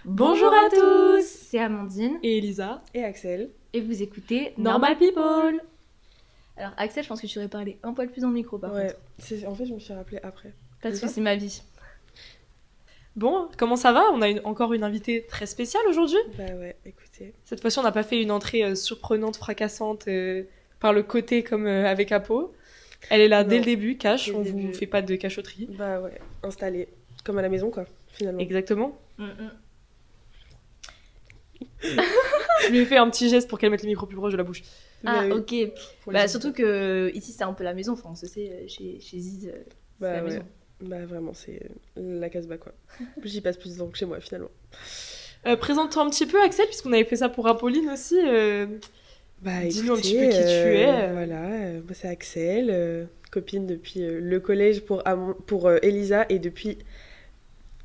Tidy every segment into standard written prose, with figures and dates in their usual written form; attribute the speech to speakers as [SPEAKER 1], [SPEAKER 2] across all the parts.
[SPEAKER 1] Bonjour à tous, c'est Amandine
[SPEAKER 2] et Elisa
[SPEAKER 3] et Axel.
[SPEAKER 1] et vous écoutez
[SPEAKER 2] Normal People.
[SPEAKER 1] Alors Axel, je pense que tu aurais parlé un poil plus dans le micro par contre.
[SPEAKER 3] En fait je me suis rappelée après.
[SPEAKER 1] Parce que c'est ma vie.
[SPEAKER 2] Bon, comment ça va? On a encore une invitée très spéciale aujourd'hui.
[SPEAKER 3] Bah ouais, écoutez.
[SPEAKER 2] Cette fois-ci, on n'a pas fait une entrée surprenante, fracassante par le côté comme avec Apo. Elle est là dès le début, cash, on vous fait pas de cachotterie.
[SPEAKER 3] Bah ouais, installée, comme à la maison quoi, finalement.
[SPEAKER 2] Exactement. Je lui ai fait un petit geste pour qu'elle mette le micro plus proche de la bouche.
[SPEAKER 1] Ah
[SPEAKER 3] oui.
[SPEAKER 1] ok, bah surtout que ici c'est un peu la maison, enfin on se sait, chez Ziz, c'est
[SPEAKER 3] Bah
[SPEAKER 1] la
[SPEAKER 3] ouais.
[SPEAKER 1] maison.
[SPEAKER 3] Bah vraiment, c'est la Casbah quoi. J'y passe plus de temps que chez moi finalement.
[SPEAKER 2] Présente-toi un petit peu, Axel, puisqu'on avait fait ça pour Apolline aussi.
[SPEAKER 3] Bah
[SPEAKER 2] dis-nous un
[SPEAKER 3] écoutez,
[SPEAKER 2] petit peu qui tu es.
[SPEAKER 3] Voilà, moi c'est Axel, copine depuis le collège pour Elisa et depuis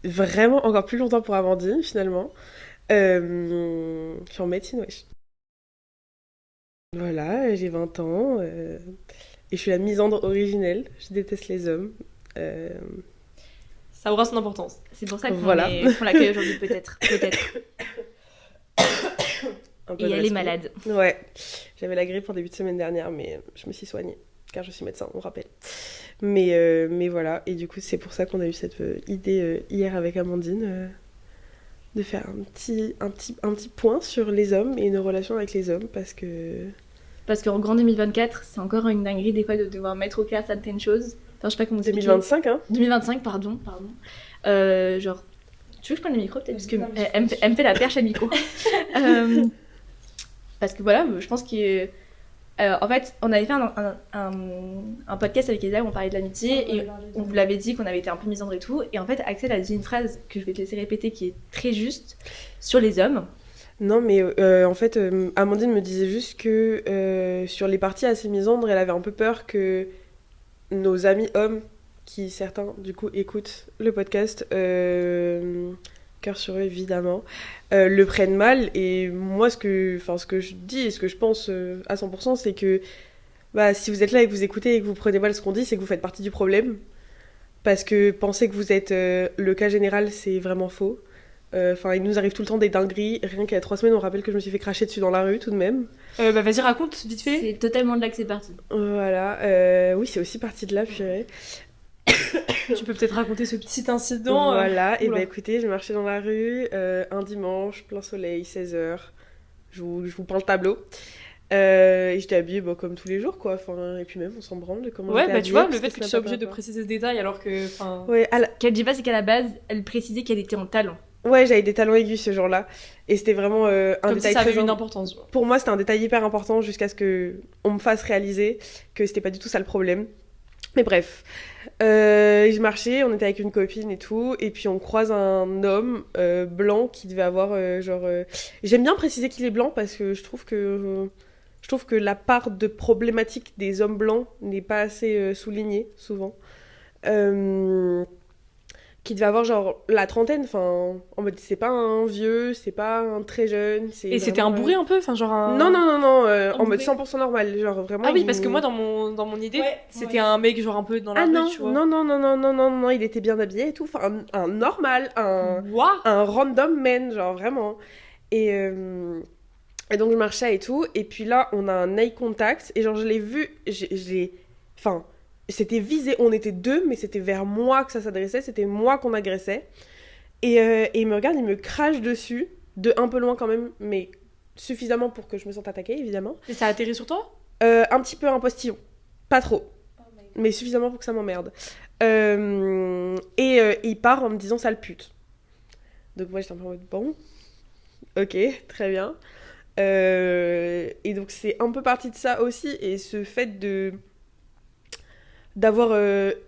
[SPEAKER 3] vraiment encore plus longtemps pour Amandine finalement. Je suis en médecine, wesh. Voilà, j'ai 20 ans et je suis la misandre originelle. Je déteste les hommes.
[SPEAKER 2] Ça aura son importance.
[SPEAKER 1] C'est pour ça qu'on
[SPEAKER 3] Voilà.
[SPEAKER 1] qu'on l'accueille aujourd'hui peut-être.
[SPEAKER 3] Un peu
[SPEAKER 1] Et
[SPEAKER 3] de
[SPEAKER 1] elle est
[SPEAKER 3] respect.
[SPEAKER 1] malade.
[SPEAKER 3] Ouais, j'avais la grippe en début de semaine dernière, mais je me suis soignée, car je suis médecin, on rappelle. Mais voilà, et du coup, c'est pour ça qu'on a eu cette idée hier avec Amandine de faire un petit point sur les hommes et nos relations avec les hommes, parce
[SPEAKER 1] qu'en grand 2024, c'est encore une dinguerie des fois de devoir mettre au clair certaines choses. Enfin, je sais pas comment expliquer.
[SPEAKER 3] 2025, hein.
[SPEAKER 1] 2025, pardon. Genre, tu veux que je prenne le micro peut-être? Parce qu'elle me fait la perche à micro. Parce que voilà, je pense que... en fait, on avait fait un podcast avec Elsa où on parlait de l'amitié et on vous l'avait dit qu'on avait été un peu misandre et tout. Et en fait, Axel a dit une phrase que je vais te laisser répéter qui est très juste sur les hommes.
[SPEAKER 3] Non, mais en fait, Amandine me disait juste que sur les parties assez misandres, elle avait un peu peur que nos amis hommes, qui certains du coup écoutent le podcast, cœur sur eux évidemment, le prennent mal. Et moi, ce que je dis et ce que je pense à 100%, c'est que bah, si vous êtes là et que vous écoutez et que vous prenez mal ce qu'on dit, c'est que vous faites partie du problème. Parce que penser que vous êtes le cas général, c'est vraiment faux. Enfin, il nous arrive tout le temps des dingueries. Rien qu'il y a 3 semaines, on rappelle que je me suis fait cracher dessus dans la rue, tout de même.
[SPEAKER 2] Bah vas-y, raconte, vite fait.
[SPEAKER 1] C'est totalement de là que c'est parti.
[SPEAKER 3] Voilà. Oui, c'est aussi parti de là, purée.
[SPEAKER 2] Tu peux peut-être raconter ce petit incident.
[SPEAKER 3] Voilà, et
[SPEAKER 2] Oula.
[SPEAKER 3] bah écoutez, je marchais dans la rue, un dimanche, plein soleil, 16h. Je vous peins le tableau. Et j'étais habillée comme tous les jours, quoi. Enfin, et puis même, on s'en branle de comment
[SPEAKER 2] Ouais,
[SPEAKER 3] j'étais
[SPEAKER 2] bah tu vois,
[SPEAKER 3] habillée,
[SPEAKER 2] le fait
[SPEAKER 3] parce
[SPEAKER 2] que tu
[SPEAKER 3] ça
[SPEAKER 2] sois
[SPEAKER 3] n'a pas
[SPEAKER 2] obligée de
[SPEAKER 3] rapport.
[SPEAKER 2] préciser ce détail alors que. Enfin.
[SPEAKER 3] Ouais,
[SPEAKER 1] Ce qu'elle dit pas, c'est qu'à la base, elle précisait qu'elle était en talons.
[SPEAKER 3] ouais, j'avais des talons aigus ce jour-là. Et c'était vraiment un
[SPEAKER 2] Comme
[SPEAKER 3] détail
[SPEAKER 2] si ça avait
[SPEAKER 3] très
[SPEAKER 2] une
[SPEAKER 3] im-
[SPEAKER 2] importance.
[SPEAKER 3] Pour moi, c'était un détail hyper important jusqu'à ce qu'on me fasse réaliser que c'était pas du tout ça le problème. Mais bref, je marchais, on était avec une copine et tout, et puis on croise un homme blanc qui devait avoir j'aime bien préciser qu'il est blanc parce que je trouve que la part de problématique des hommes blancs n'est pas assez soulignée souvent. Qui devait avoir genre la trentaine, enfin en mode c'est pas un vieux, c'est pas un très jeune, c'est
[SPEAKER 2] Et c'était un
[SPEAKER 3] vraiment,
[SPEAKER 2] bourré un peu, enfin genre un.
[SPEAKER 3] Non, en mode
[SPEAKER 2] bourré.
[SPEAKER 3] 100% normal, genre vraiment.
[SPEAKER 2] Ah oui, parce que moi dans mon idée,
[SPEAKER 3] Ouais,
[SPEAKER 2] c'était un mec genre un peu dans la
[SPEAKER 3] Ah
[SPEAKER 2] rue,
[SPEAKER 3] non,
[SPEAKER 2] tu vois.
[SPEAKER 3] non, il était bien habillé et tout, enfin un normal,
[SPEAKER 2] Ouah.
[SPEAKER 3] un random man, genre vraiment. Et, et donc je marchais et tout, et puis là on a un eye contact, et genre je l'ai vu, enfin c'était visé, on était deux, mais c'était vers moi que ça s'adressait, c'était moi qu'on agressait. Et il me regarde, il me crache dessus, de un peu loin quand même, mais suffisamment pour que je me sente attaquée évidemment.
[SPEAKER 2] Et ça a atterri sur toi?
[SPEAKER 3] Un petit peu un postillon, pas trop. Mais suffisamment pour que ça m'emmerde. Il part en me disant sale pute. Donc moi j'étais un peu en mode bon, ok, très bien. Et donc c'est un peu parti de ça aussi, et ce fait d'avoir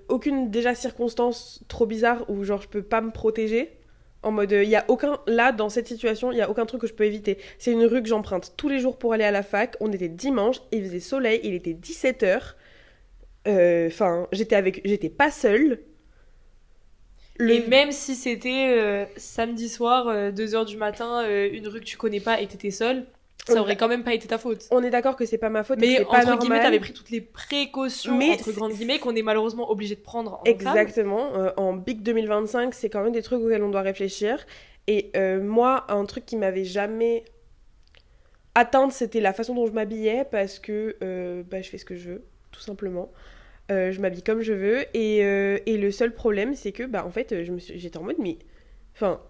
[SPEAKER 3] aucune déjà circonstance trop bizarre où genre je peux pas me protéger. En mode, il y a aucun, là dans cette situation, il y a aucun truc que je peux éviter. C'est une rue que j'emprunte tous les jours pour aller à la fac. On était dimanche, il faisait soleil, il était 17h. Enfin, j'étais pas seule.
[SPEAKER 2] Et même si c'était samedi soir, 2h du matin, une rue que tu connais pas et t'étais seule, ça aurait quand même pas été ta faute.
[SPEAKER 3] On est d'accord que c'est pas ma faute, et que
[SPEAKER 2] Mais
[SPEAKER 3] c'est pas
[SPEAKER 2] entre
[SPEAKER 3] normal.
[SPEAKER 2] guillemets, t'avais pris toutes les précautions,
[SPEAKER 3] Mais
[SPEAKER 2] entre grandes guillemets, qu'on est malheureusement obligé de prendre en
[SPEAKER 3] Exactement. En Big 2025, c'est quand même des trucs auxquels on doit réfléchir. Et moi, un truc qui m'avait jamais atteinte, c'était la façon dont je m'habillais, parce que je fais ce que je veux, tout simplement. Je m'habille comme je veux, et le seul problème, c'est que, en fait, j'étais en mode, mais... Enfin...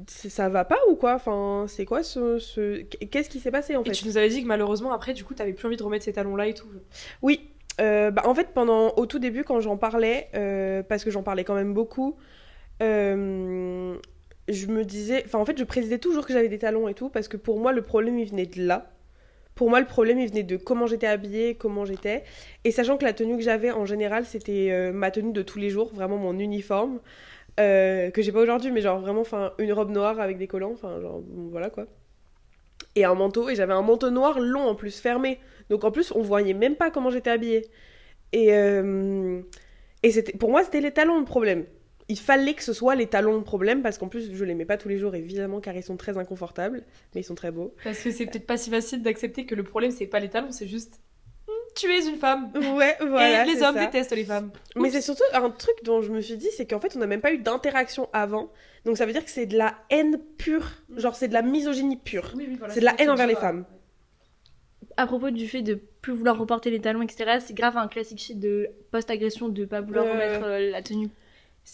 [SPEAKER 3] ça va pas ou quoi? Enfin, c'est quoi qu'est-ce qui s'est passé en fait?
[SPEAKER 2] Et tu nous avais dit que malheureusement, après, du coup, t'avais plus envie de remettre ces talons-là et tout.
[SPEAKER 3] Oui, en fait, au tout début, quand j'en parlais, parce que j'en parlais quand même beaucoup, je me disais, enfin, en fait, je précisais toujours que j'avais des talons et tout, parce que pour moi, le problème, il venait de là. Pour moi, le problème, il venait de comment j'étais habillée, comment j'étais. Et sachant que la tenue que j'avais, en général, c'était ma tenue de tous les jours, vraiment mon uniforme. Que j'ai pas aujourd'hui, mais genre vraiment, une robe noire avec des collants, genre, bon, voilà quoi. Et un manteau, et j'avais un manteau noir long en plus, fermé. Donc en plus, on voyait même pas comment j'étais habillée. Et pour moi, c'était les talons le problème. Il fallait que ce soit les talons le problème, parce qu'en plus, je les mets pas tous les jours, évidemment, car ils sont très inconfortables, mais ils sont très beaux.
[SPEAKER 2] Parce que c'est peut-être pas si facile d'accepter que le problème, c'est pas les talons, c'est juste... Tu es une femme.
[SPEAKER 3] Ouais, voilà.
[SPEAKER 2] Et les hommes détestent les femmes.
[SPEAKER 3] Mais c'est surtout un truc dont je me suis dit, c'est qu'en fait, on n'a même pas eu d'interaction avant. Donc ça veut dire que c'est de la haine pure. Genre, c'est de la misogynie pure.
[SPEAKER 2] Oui, voilà,
[SPEAKER 3] c'est de la haine envers les femmes.
[SPEAKER 1] À propos du fait de plus vouloir reporter les talons, etc., c'est grave un classique shit de post-agression de pas vouloir remettre la tenue.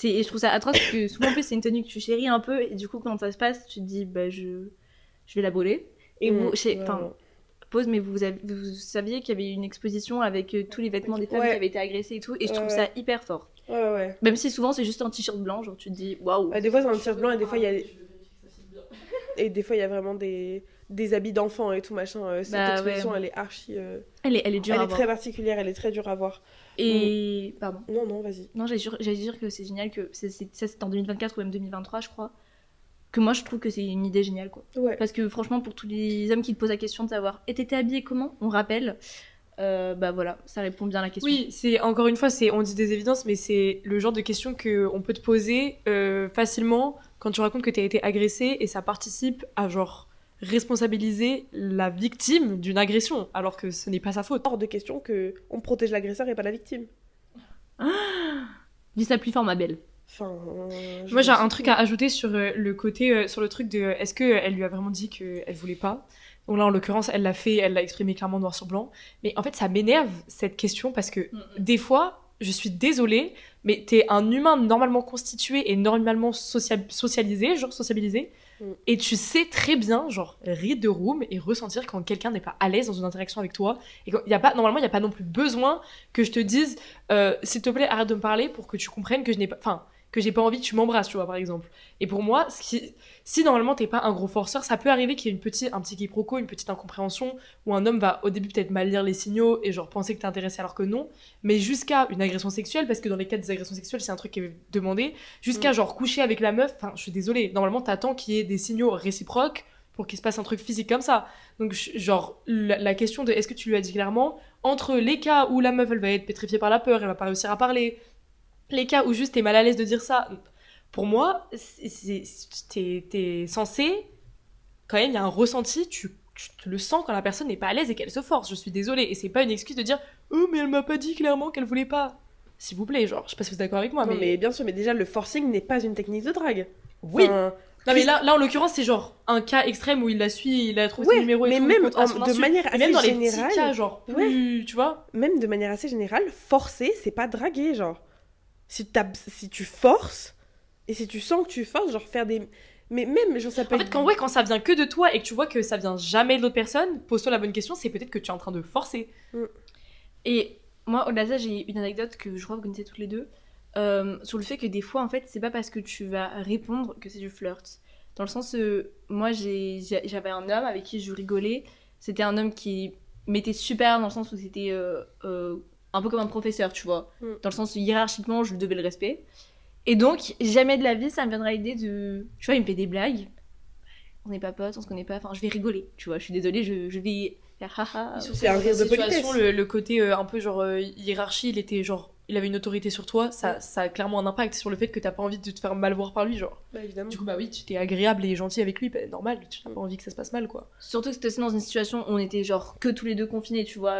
[SPEAKER 1] Et je trouve ça atroce parce que souvent, en plus, c'est une tenue que tu chéris un peu. Et du coup, quand ça se passe, tu te dis, je vais la brûler. Et pause, mais vous saviez qu'il y avait une exposition avec tous les vêtements des femmes qui avaient été agressées et tout, et je trouve ça hyper fort.
[SPEAKER 3] Ouais.
[SPEAKER 1] Même si souvent c'est juste un t-shirt blanc, genre tu te dis waouh.
[SPEAKER 3] Des fois c'est un t-shirt blanc et des fois il y a et des fois il y a vraiment des habits d'enfants et tout machin. Cette exposition elle est archi.
[SPEAKER 1] Elle est dure à voir.
[SPEAKER 3] Elle est très particulière, elle est très dure à voir.
[SPEAKER 1] Et pardon.
[SPEAKER 3] Non, vas-y.
[SPEAKER 1] Non, j'allais dire que c'est génial que ça c'était en 2024 ou même 2023 je crois. Que moi je trouve que c'est une idée géniale quoi.
[SPEAKER 3] Ouais.
[SPEAKER 1] Parce que franchement pour tous les hommes qui te posent la question de savoir et t'étais habillée comment, on rappelle voilà, ça répond bien à la question.
[SPEAKER 2] Oui, c'est encore une fois, on dit des évidences, mais c'est le genre de question qu'on peut te poser facilement quand tu racontes que t'as été agressée, et ça participe à genre responsabiliser la victime d'une agression, alors que ce n'est pas sa faute.
[SPEAKER 3] Hors de question que on protège l'agresseur et pas la victime.
[SPEAKER 1] Dis ça plus fort ma belle.
[SPEAKER 2] Moi j'ai un truc à ajouter sur le côté, sur le truc de est-ce qu'elle lui a vraiment dit qu'elle voulait pas. Donc là en l'occurrence elle l'a exprimé clairement noir sur blanc, mais en fait ça m'énerve cette question parce que des fois je suis désolée mais t'es un humain normalement constitué et normalement socialisé, genre sociabilisé, et tu sais très bien genre read the room et ressentir quand quelqu'un n'est pas à l'aise dans une interaction avec toi, et normalement il n'y a pas non plus besoin que je te dise s'il te plaît arrête de me parler pour que tu comprennes que j'ai pas envie que tu m'embrasses, tu vois, par exemple. Et pour moi, si normalement t'es pas un gros forceur, ça peut arriver qu'il y ait un petit quiproquo, une petite incompréhension, où un homme va au début peut-être mal lire les signaux et genre penser que t'es intéressé alors que non, mais jusqu'à une agression sexuelle, parce que dans les cas des agressions sexuelles, c'est un truc qui est demandé, jusqu'à genre coucher avec la meuf, je suis désolée, normalement t'attends qu'il y ait des signaux réciproques pour qu'il se passe un truc physique comme ça. Donc genre, la question de est-ce que tu lui as dit clairement, entre les cas où la meuf elle va être pétrifiée par la peur, elle va pas réussir à parler, les cas où juste t'es mal à l'aise de dire ça, pour moi, t'es censé, quand même, il y a un ressenti, tu le sens quand la personne n'est pas à l'aise et qu'elle se force, je suis désolée, et c'est pas une excuse de dire « Oh, mais elle m'a pas dit clairement qu'elle voulait pas !» S'il vous plaît, genre, je sais pas si vous êtes d'accord avec moi,
[SPEAKER 3] non, mais bien sûr, mais déjà, le forcing n'est pas une technique de drague.
[SPEAKER 2] Oui. Non mais là en l'occurrence c'est genre un cas extrême où il la suit, il a trouvé son numéro et
[SPEAKER 3] mais
[SPEAKER 2] tout,
[SPEAKER 3] même de manière assez
[SPEAKER 2] même dans
[SPEAKER 3] générale,
[SPEAKER 2] les petits cas genre plus, tu vois,
[SPEAKER 3] même de manière assez générale, forcer c'est pas draguer, genre si tu forces et si tu sens que tu forces, genre faire des mais même genre ça peut
[SPEAKER 2] en fait quand ça vient que de toi et que tu vois que ça vient jamais de l'autre personne, pose-toi la bonne question, c'est peut-être que tu es en train de forcer.
[SPEAKER 1] Et moi au-delà de ça j'ai une anecdote que je crois que vous connaissez toutes les deux. Sur le fait que des fois en fait c'est pas parce que tu vas répondre que c'est du flirt, dans le sens moi j'avais un homme avec qui je rigolais, c'était un homme qui m'était super dans le sens où c'était un peu comme un professeur, tu vois, dans le sens où hiérarchiquement je lui devais le respect, et donc jamais de la vie ça me viendra l'idée de, tu vois, il me fait des blagues, on n'est pas potes, on se connaît pas, je vais rigoler, tu vois, je suis désolée, je vais faire haha.
[SPEAKER 3] C'est un rire de politesse.
[SPEAKER 2] Le côté un peu genre hiérarchie, il était genre il avait une autorité sur toi, ça a clairement un impact sur le fait que t'as pas envie de te faire mal voir par lui, genre.
[SPEAKER 3] Bah, évidemment.
[SPEAKER 2] Du coup, bah oui, tu t'es agréable et gentil avec lui, bah, normal, tu n'as pas envie que ça se passe mal, quoi.
[SPEAKER 1] Surtout que c'était aussi dans une situation où on était genre que tous les deux confinés, tu vois,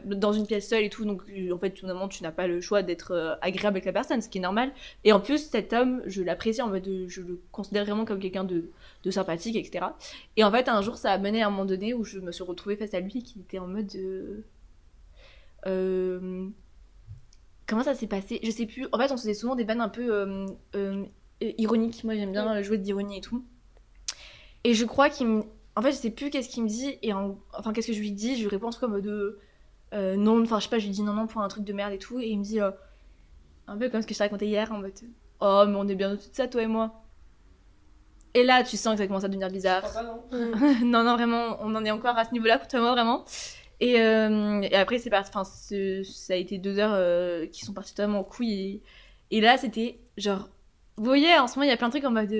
[SPEAKER 1] dans une pièce seule et tout, donc en fait, tout moment, tu n'as pas le choix d'être agréable avec la personne, ce qui est normal. Et en plus, cet homme, je l'apprécie en mode, je le considère vraiment comme quelqu'un de sympathique, etc. Et en fait, un jour, ça a mené à un moment donné où je me suis retrouvée face à lui qui était en mode... comment ça s'est passé? Je sais plus. En fait, on se faisait souvent des vannes un peu ironiques. Moi, j'aime bien jouer d'ironie et tout. Et je crois qu'il me... En fait, je sais plus qu'est-ce qu'il me dit. Enfin, qu'est-ce que je lui dis? Je lui réponds comme de... non, enfin, je sais pas, je lui dis non pour un truc de merde et tout. Et il me dit... un peu comme ce que je t'ai raconté hier, en mode... Oh, mais on est bien au-dessus de ça, toi et moi. Et là, tu sens que ça commence à devenir bizarre.
[SPEAKER 2] Je crois pas, non.
[SPEAKER 1] Non, vraiment, on en est encore à ce niveau-là pour toi et moi, vraiment. Et après, c'est parti. Enfin, ça a été 2 heures qui sont parties totalement en couille. Et là, c'était genre. Vous voyez, en ce moment, il y a plein de trucs en mode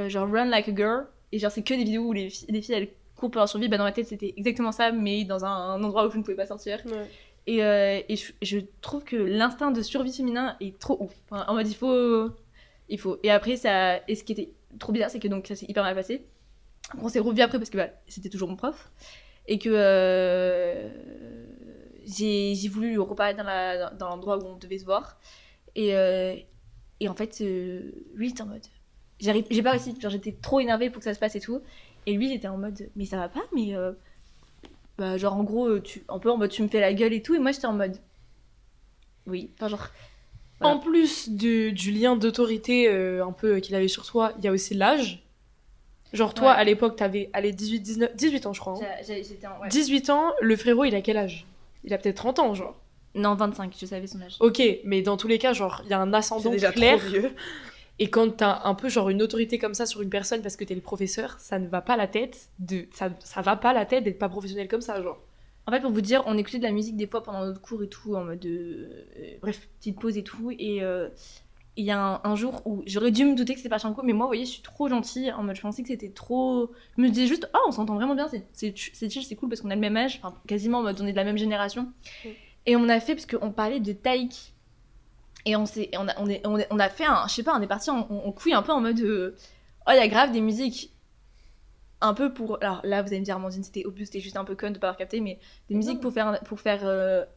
[SPEAKER 1] genre run like a girl. Et genre, c'est que des vidéos où les filles elles courent pour leur survie. Bah, dans ma tête, c'était exactement ça, mais dans un endroit où je ne pouvais pas sortir.
[SPEAKER 3] Ouais.
[SPEAKER 1] Et je trouve que l'instinct de survie féminin est trop ouf. Enfin, en mode, il faut. Et après, ça. Et ce qui était trop bizarre, c'est que donc ça s'est hyper mal passé. On s'est revus après parce que bah, c'était toujours mon prof. Et que j'ai voulu lui reparler dans l'endroit où on devait se voir. Et en fait, lui, il était en mode... J'ai pas réussi, genre j'étais trop énervée pour que ça se passe et tout. Et lui, il était en mode, mais ça va pas, mais... bah, genre en gros, un peu en mode tu me fais la gueule et tout. Et moi, j'étais en mode... Oui, enfin genre... Voilà.
[SPEAKER 2] En plus du lien d'autorité un peu qu'il avait sur toi, il y a aussi l'âge. Genre toi, à l'époque, t'avais 18 ans, je crois. Hein. 18 ans, le frérot, il a quel âge? Il a peut-être 30 ans, genre.
[SPEAKER 1] Non, 25, je savais son âge.
[SPEAKER 2] Ok, mais dans tous les cas, genre, il y a un ascendant
[SPEAKER 3] déjà
[SPEAKER 2] clair.
[SPEAKER 3] trop vieux.
[SPEAKER 2] Et quand t'as un peu genre une autorité comme ça sur une personne parce que t'es le professeur, ça ne va pas la tête ça va pas la tête d'être pas professionnel comme ça, genre.
[SPEAKER 1] En fait, pour vous dire, on écoutait de la musique des fois pendant notre cours et tout, en mode bref, petite pause et tout. Et il y a un jour où j'aurais dû me douter que c'était pas Chanko, mais moi, vous voyez, je suis trop gentille. En mode, je pensais que c'était trop. Je me disais juste, oh, on s'entend vraiment bien, c'est chill, c'est cool parce qu'on a le même âge, enfin, quasiment en mode, on est de la même génération. Et on a fait, parce qu'on parlait de Taïk. Et on a fait un. Je sais pas, on est parti en couille un peu en mode. Oh, il y a grave des musiques. Un peu pour... Alors là, vous allez me dire, Amandine, c'était obvious, c'était juste un peu con de pas avoir capté, mais des musiques pour faire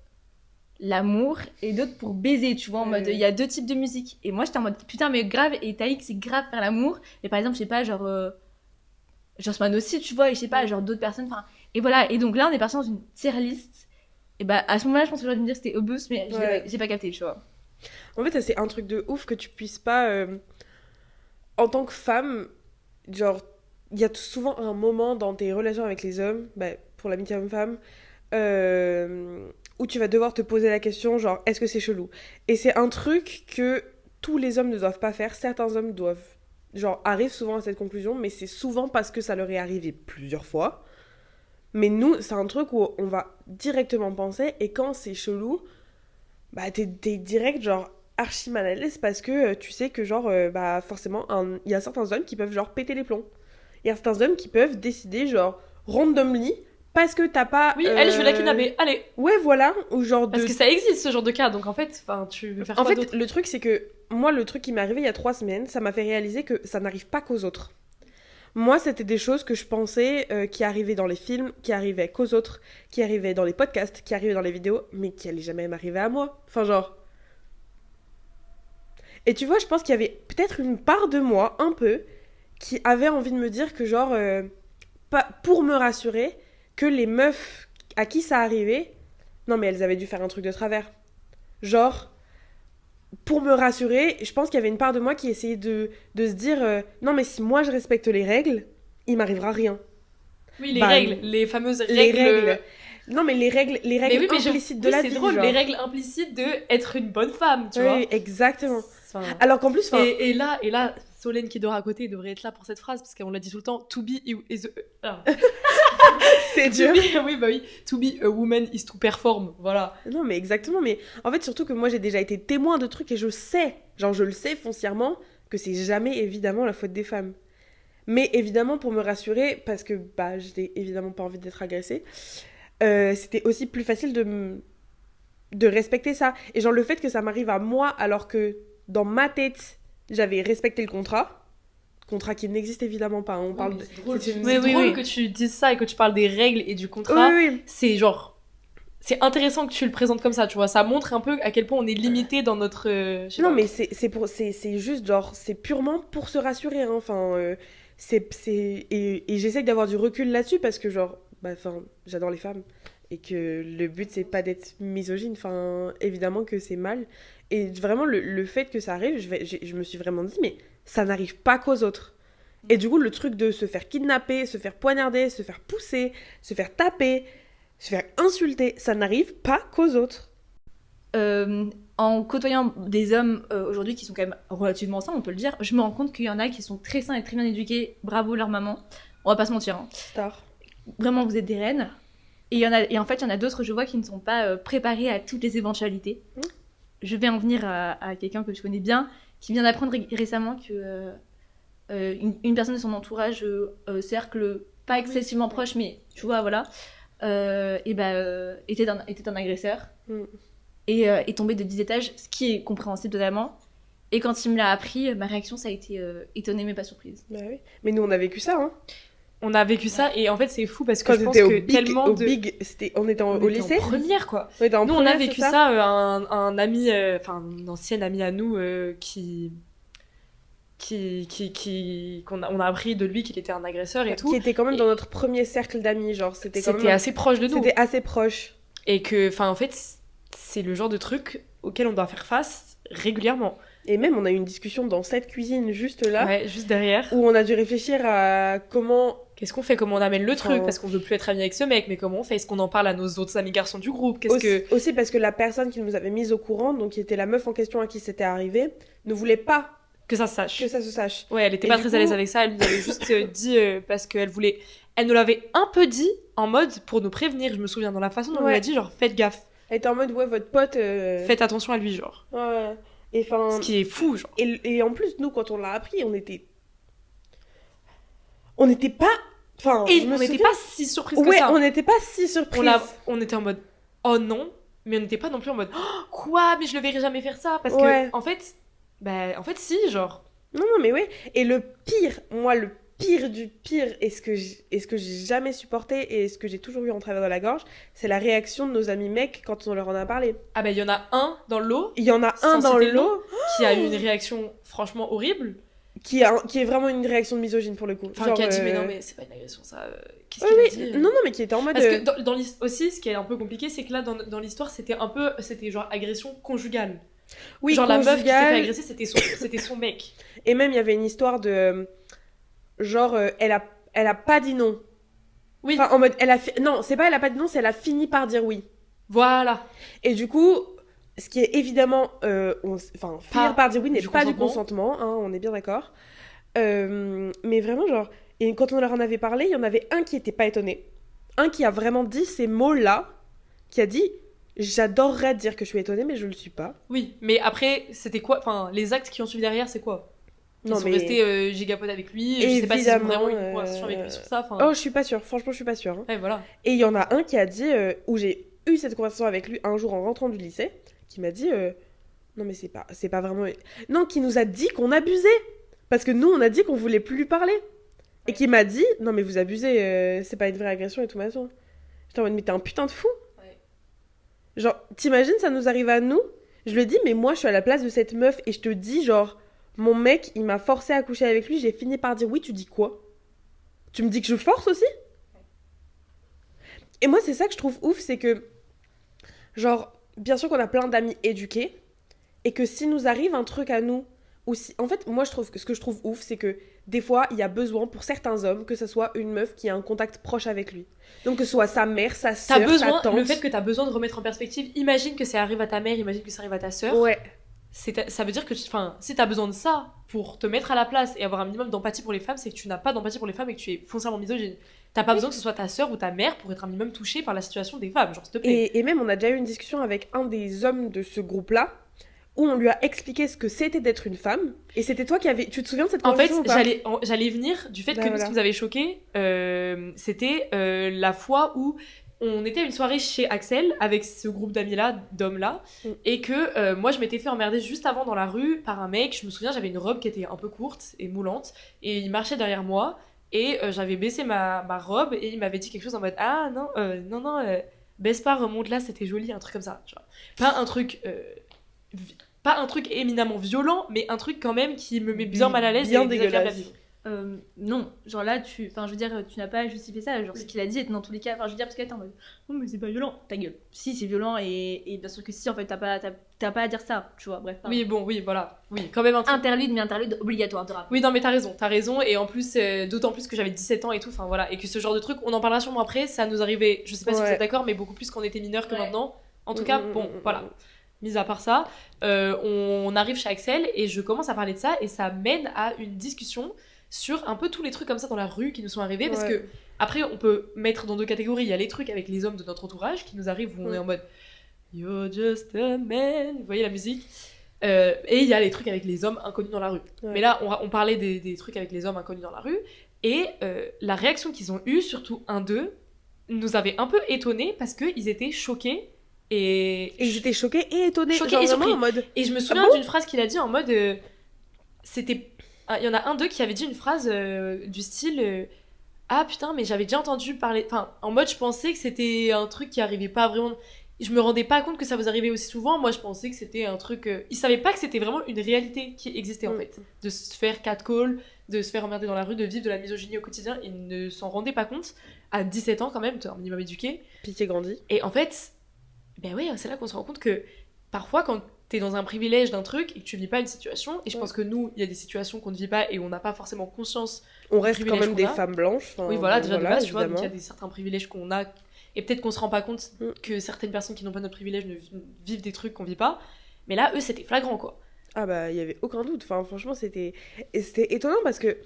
[SPEAKER 1] l'amour et d'autres pour baiser, tu vois, en mode, il y a 2 types de musique. Et moi, j'étais en mode, putain, mais grave, et Taïk, c'est grave faire l'amour. Et par exemple, je sais pas, genre Sman aussi, tu vois, et je sais pas, genre d'autres personnes, enfin... Et voilà, et donc là, on est parti dans une tier list. Et bah, à ce moment-là, je pense que j'aurais dû me dire que c'était obvious, mais j'ai pas capté, tu vois.
[SPEAKER 3] En fait, ça, c'est un truc de ouf que tu puisses pas... en tant que femme, genre... Il y a souvent un moment dans tes relations avec les hommes, bah, pour l'amitié homme-femme, où tu vas devoir te poser la question, genre, est-ce que c'est chelou? Et c'est un truc que tous les hommes ne doivent pas faire. Certains hommes doivent, genre, arrivent souvent à cette conclusion, mais c'est souvent parce que ça leur est arrivé plusieurs fois. Mais nous, c'est un truc où on va directement penser, et quand c'est chelou, bah, t'es direct, genre, archi mal à l'aise, parce que tu sais que, genre, bah, forcément, il y a certains hommes qui peuvent, genre, péter les plombs. Il y a certains hommes qui peuvent décider, genre, randomly, parce que t'as pas...
[SPEAKER 2] Oui, elle, je vais la kidnapper, allez.
[SPEAKER 3] Ouais, voilà, ou genre
[SPEAKER 2] Parce que ça existe, ce genre de cas, donc en fait, tu veux faire quoi d'autre?
[SPEAKER 3] En fait, le truc, c'est que, moi, le truc qui m'est arrivé il y a 3 semaines, ça m'a fait réaliser que ça n'arrive pas qu'aux autres. Moi, c'était des choses que je pensais qui arrivaient dans les films, qui arrivaient qu'aux autres, qui arrivaient dans les podcasts, qui arrivaient dans les vidéos, mais qui allaient jamais m'arriver à moi. Enfin, genre... Et tu vois, je pense qu'il y avait peut-être une part de moi, un peu... qui avait envie de me dire que genre, pas, pour me rassurer, que les meufs à qui ça arrivait, non mais elles avaient dû faire un truc de travers. Genre, pour me rassurer, je pense qu'il y avait une part de moi qui essayait de se dire, non mais si moi je respecte les règles, il m'arrivera rien.
[SPEAKER 2] Oui, les règles, les fameuses règles.
[SPEAKER 3] Les règles. Non mais les règles
[SPEAKER 2] mais
[SPEAKER 3] implicites de la vie.
[SPEAKER 2] C'est drôle,
[SPEAKER 3] genre.
[SPEAKER 2] les règles implicites de être une bonne femme, tu vois.
[SPEAKER 3] Oui, exactement.
[SPEAKER 2] Enfin...
[SPEAKER 3] Alors qu'en plus...
[SPEAKER 2] Et là, Solène qui dort à côté devrait être là pour cette phrase, parce qu'on l'a dit tout le temps, to be is
[SPEAKER 3] c'est dur.
[SPEAKER 2] Oui, bah oui, to be a woman is to perform, voilà.
[SPEAKER 3] Non mais exactement, mais en fait surtout que moi j'ai déjà été témoin de trucs et je sais, genre je le sais foncièrement, que c'est jamais évidemment la faute des femmes. Mais évidemment pour me rassurer, parce que bah j'ai évidemment pas envie d'être agressée, c'était aussi plus facile de respecter ça. Et genre, le fait que ça m'arrive à moi, alors que dans ma tête, j'avais respecté le contrat qui n'existe évidemment pas. On parle
[SPEAKER 2] c'est drôle,
[SPEAKER 3] c'est
[SPEAKER 2] c'est drôle que tu dises ça et que tu parles des règles et du contrat.
[SPEAKER 3] Oui.
[SPEAKER 2] C'est genre... C'est intéressant que tu le présentes comme ça, tu vois. Ça montre un peu à quel point on est limité dans notre...
[SPEAKER 3] Non, mais c'est juste, genre, c'est purement pour se rassurer, hein. Enfin, et j'essaie d'avoir du recul là-dessus parce que, genre, j'adore les femmes. Et que le but, c'est pas d'être misogyne. Enfin, évidemment que c'est mal. Et vraiment, le fait que ça arrive, je me suis vraiment dit, mais ça n'arrive pas qu'aux autres. Et du coup, le truc de se faire kidnapper, se faire poignarder, se faire pousser, se faire taper, se faire insulter, ça n'arrive pas qu'aux autres.
[SPEAKER 1] En côtoyant des hommes aujourd'hui qui sont quand même relativement sains, on peut le dire, je me rends compte qu'il y en a qui sont très sains et très bien éduqués. Bravo leur maman. On va pas se mentir. Hein.
[SPEAKER 3] Star.
[SPEAKER 1] Vraiment, vous êtes des reines. Et en fait, il y en a d'autres, je vois, qui ne sont pas préparés à toutes les éventualités. Je vais en venir à quelqu'un que je connais bien, qui vient d'apprendre récemment que une personne de son entourage, cercle pas excessivement proche, mais tu vois, voilà, était un agresseur et est tombé de 10 étages, ce qui est compréhensible totalement. Et quand il me l'a appris, ma réaction, ça a été étonnée mais pas surprise.
[SPEAKER 3] Bah oui. Mais nous, on a vécu ça, hein.
[SPEAKER 2] On a vécu ça et en fait c'est fou parce que
[SPEAKER 3] quand
[SPEAKER 2] je pense que tellement
[SPEAKER 3] on était au lycée.
[SPEAKER 2] En première quoi.
[SPEAKER 3] Nous
[SPEAKER 2] on a vécu ça, un ami, un ancien ami à nous on a appris de lui qu'il était un agresseur et tout.
[SPEAKER 3] Qui était quand même dans notre premier cercle d'amis, genre c'était
[SPEAKER 2] assez proche de nous.
[SPEAKER 3] C'était assez proche.
[SPEAKER 2] Et que, en fait, c'est le genre de truc auquel on doit faire face régulièrement.
[SPEAKER 3] Et même, on a eu une discussion dans cette cuisine juste là.
[SPEAKER 2] Ouais, juste derrière.
[SPEAKER 3] Où on a dû réfléchir à comment...
[SPEAKER 2] Qu'est-ce qu'on fait? Comment on amène le truc? Parce qu'on veut plus être amis avec ce mec, mais comment on fait? Est-ce qu'on en parle à nos autres amis garçons du groupe?
[SPEAKER 3] Aussi parce que la personne qui nous avait mis au courant, donc qui était la meuf en question à qui c'était arrivé, ne voulait pas
[SPEAKER 2] que ça se sache.
[SPEAKER 3] Que ça se sache.
[SPEAKER 2] Ouais, elle était pas très à l'aise avec ça, elle nous avait juste dit parce qu'elle voulait... Elle nous l'avait un peu dit en mode pour nous prévenir, je me souviens, dans la façon dont on lui a dit, genre, faites gaffe.
[SPEAKER 3] Elle était en mode, ouais, votre pote...
[SPEAKER 2] Faites attention à lui, genre.
[SPEAKER 3] Ouais. Et ce
[SPEAKER 2] qui est fou, genre.
[SPEAKER 3] Et en plus, nous, quand on l'a appris, on n'était pas... Enfin,
[SPEAKER 2] et on n'était pas si surprise que ça.
[SPEAKER 3] Ouais, on n'était pas si surprise.
[SPEAKER 2] On était en mode, oh non, mais on n'était pas non plus en mode, oh, quoi, mais je le verrai jamais faire ça. Parce que, en fait, si, genre.
[SPEAKER 3] Non, mais ouais. Et le pire, moi, le pire du pire, et ce que j'ai jamais supporté, et ce que j'ai toujours eu en travers de la gorge, c'est la réaction de nos amis mecs quand on leur en a parlé.
[SPEAKER 2] Ah il y en a un dans le lot.
[SPEAKER 3] Il y en a un dans le lot.
[SPEAKER 2] Qui a eu une réaction franchement horrible.
[SPEAKER 3] Qui est vraiment une réaction de misogyne pour le coup.
[SPEAKER 2] Enfin, qui a dit, mais non, mais c'est pas une agression, ça. Qu'est-ce qu'il a dit
[SPEAKER 3] Non, mais qui était en mode.
[SPEAKER 2] Parce que dans aussi, ce qui est un peu compliqué, c'est que là, dans l'histoire, c'était genre agression conjugale.
[SPEAKER 3] Oui,
[SPEAKER 2] genre conjugale. La meuf qui s'est fait agresser, c'était son mec.
[SPEAKER 3] Et même, il y avait une histoire de. Genre, elle a pas dit non.
[SPEAKER 2] Oui.
[SPEAKER 3] Enfin, en mode, non, c'est pas elle a pas dit non, c'est elle a fini par dire oui.
[SPEAKER 2] Voilà.
[SPEAKER 3] Et du coup. Ce qui est évidemment, finir par dire oui n'est pas du consentement, hein, on est bien d'accord. Mais vraiment, genre, et quand on leur en avait parlé, il y en avait un qui était pas étonné. Un qui a vraiment dit ces mots-là, qui a dit « J'adorerais dire que je suis étonnée, mais je le suis pas. »
[SPEAKER 2] Oui, mais après, c'était quoi? Enfin, les actes qui ont suivi derrière, c'est quoi? Ils sont restés gigapotes avec lui, je sais pas s'ils ont vraiment eu une conversation avec lui sur ça.
[SPEAKER 3] Oh, je suis pas sûre, franchement, je suis pas sûre. Hein.
[SPEAKER 2] Ouais, voilà.
[SPEAKER 3] Et il y en a un qui a dit, où j'ai eu cette conversation avec lui un jour en rentrant du lycée, qui m'a dit non mais c'est pas vraiment non, qui nous a dit qu'on abusait parce que nous on a dit qu'on voulait plus lui parler et qui m'a dit non mais vous abusez, c'est pas une vraie agression et tout machin. J'étais en mode mais t'es un putain de fou. Genre t'imagines ça nous arrive à nous. Je lui ai dit mais moi je suis à la place de cette meuf et je te dis genre mon mec il m'a forcé à coucher avec lui, j'ai fini par dire oui, tu dis quoi? Tu me dis que je force aussi? Et moi c'est ça que je trouve ouf, c'est que genre bien sûr qu'on a plein d'amis éduqués et que si nous arrive un truc à nous ou si... En fait, moi je trouve que ce que je trouve ouf, c'est que des fois, il y a besoin pour certains hommes que ce soit une meuf qui a un contact proche avec lui. Donc que ce soit sa mère, sa sœur, sa tante.
[SPEAKER 2] Le fait que t'as besoin de remettre en perspective, imagine que ça arrive à ta mère, imagine que ça arrive à ta sœur.
[SPEAKER 3] Ouais.
[SPEAKER 2] Ça veut dire que si t'as besoin de ça pour te mettre à la place et avoir un minimum d'empathie pour les femmes, c'est que tu n'as pas d'empathie pour les femmes et que tu es foncièrement misogyne. T'as pas besoin que ce soit ta sœur ou ta mère pour être un minimum touchée par la situation des femmes, genre s'il te plaît.
[SPEAKER 3] Et même on a déjà eu une discussion avec un des hommes de ce groupe-là où on lui a expliqué ce que c'était d'être une femme et c'était toi qui avais... Tu te souviens de cette conversation?
[SPEAKER 2] En fait, j'allais venir du fait que ce qui nous avait choqué, c'était la fois où on était à une soirée chez Axel avec ce groupe d'amis-là, d'hommes-là, et que moi je m'étais fait emmerder juste avant dans la rue par un mec. Je me souviens, j'avais une robe qui était un peu courte et moulante, et il marchait derrière moi, et j'avais baissé ma robe, et il m'avait dit quelque chose en mode ah non, baisse pas, remonte là, c'était joli, un truc comme ça, tu vois. Pas un truc éminemment violent, mais un truc quand même qui me met bien mal à l'aise
[SPEAKER 3] bien
[SPEAKER 2] et désagréable à
[SPEAKER 3] dégueulasse.
[SPEAKER 2] vivre.
[SPEAKER 1] Non, genre là, enfin, je veux dire, tu n'as pas justifié ça. Genre, ce qu'il a dit était dans tous les cas. Enfin, je veux dire, parce que t'es en mode, oh, mais c'est pas violent. Ta gueule. Si, c'est violent, et bien sûr que si, en fait, t'as pas à dire ça, tu vois. Bref.
[SPEAKER 2] Oui, bon, oui, voilà. Oui, quand même un truc.
[SPEAKER 1] Interlude, mais interlude obligatoire de rap.
[SPEAKER 2] Oui, non, mais t'as raison, et en plus, d'autant plus que j'avais 17 ans et tout, enfin voilà, et que ce genre de truc, on en parlera sûrement après, ça nous arrivait, je sais pas si vous êtes d'accord, mais beaucoup plus quand on était mineurs que maintenant. En tout cas, bon, voilà. Mis à part ça, on arrive chez Axel, et je commence à parler de ça, et ça mène à une discussion sur un peu tous les trucs comme ça dans la rue qui nous sont arrivés, parce que après on peut mettre dans deux catégories. Il y a les trucs avec les hommes de notre entourage qui nous arrivent où on est en mode You're just a man, vous voyez la musique, et il y a les trucs avec les hommes inconnus dans la rue. Mais là on parlait des trucs avec les hommes inconnus dans la rue, et la réaction qu'ils ont eue, surtout un d'eux, nous avait un peu étonnés parce qu'ils étaient choqués et
[SPEAKER 3] ils étaient choqués et étonnés,
[SPEAKER 2] choqués et surpris.
[SPEAKER 3] En mode...
[SPEAKER 2] Et je me souviens d'une phrase qu'il a dit en mode c'était... Il y en a un d'eux qui avait dit une phrase du style ah putain, mais j'avais déjà entendu parler. Enfin, en mode, je pensais que c'était un truc qui arrivait pas vraiment. Je me rendais pas compte que ça vous arrivait aussi souvent. Moi, je pensais que c'était un truc. Il savait pas que c'était vraiment une réalité qui existait en fait. De se faire catcall, de se faire emmerder dans la rue, de vivre de la misogynie au quotidien. Il ne s'en rendait pas compte. À 17 ans, quand même, t'es un minimum éduqué.
[SPEAKER 3] Pitié grandit.
[SPEAKER 2] Et en fait, ben oui, c'est là qu'on se rend compte que parfois, quand t'es dans un privilège d'un truc et que tu vis pas une situation, et je pense que nous, il y a des situations qu'on ne vit pas et on n'a pas forcément conscience.
[SPEAKER 3] On reste quand même des femmes blanches.
[SPEAKER 2] Oui, voilà, déjà de base, tu vois, donc il y a certains privilèges qu'on a, et peut-être qu'on se rend pas compte que certaines personnes qui n'ont pas notre privilège ne vivent des trucs qu'on vit pas, mais là, eux, c'était flagrant, quoi.
[SPEAKER 3] Ah bah, il y avait aucun doute, enfin, franchement, c'était étonnant parce que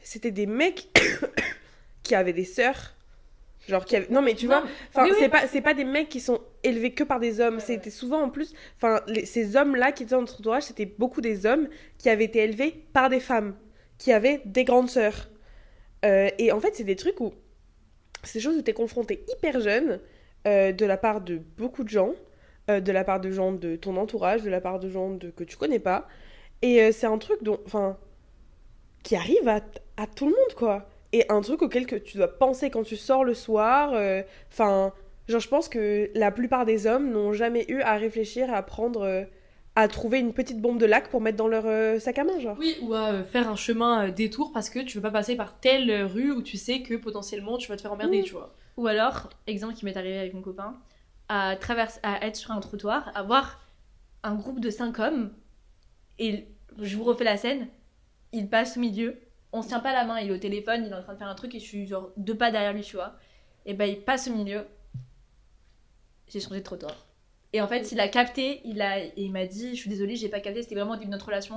[SPEAKER 3] c'était des mecs qui avaient des sœurs. Genre qui non mais tu vois, enfin c'est pas des mecs qui sont élevés que par des hommes, c'était souvent en plus, enfin ces hommes là qui étaient dans notre entourage, c'était beaucoup des hommes qui avaient été élevés par des femmes, qui avaient des grandes sœurs. Et en fait c'est des trucs où c'est des choses où t'es confronté hyper jeune, de la part de beaucoup de gens, de la part de gens de ton entourage, de la part de gens que tu connais pas, et c'est un truc dont, enfin, qui arrive à tout le monde quoi. Et un truc auquel que tu dois penser quand tu sors le soir. Enfin, genre, je pense que la plupart des hommes n'ont jamais eu à réfléchir à prendre... à trouver une petite bombe de lac pour mettre dans leur sac à main, genre.
[SPEAKER 2] Oui, ou à faire un chemin détour parce que tu veux pas passer par telle rue où tu sais que potentiellement tu vas te faire emmerder, tu vois.
[SPEAKER 1] Ou alors, exemple qui m'est arrivé avec mon copain, à être sur un trottoir, à voir un groupe de 5 hommes, et je vous refais la scène, il passe au milieu, on se tient pas la main, il est au téléphone, il est en train de faire un truc et je suis genre 2 pas derrière lui, tu vois. Et ben il passe au milieu. J'ai changé de trottoir. Et en fait, il a capté, et il m'a dit, je suis désolée, j'ai pas capté, c'était vraiment au début de notre relation.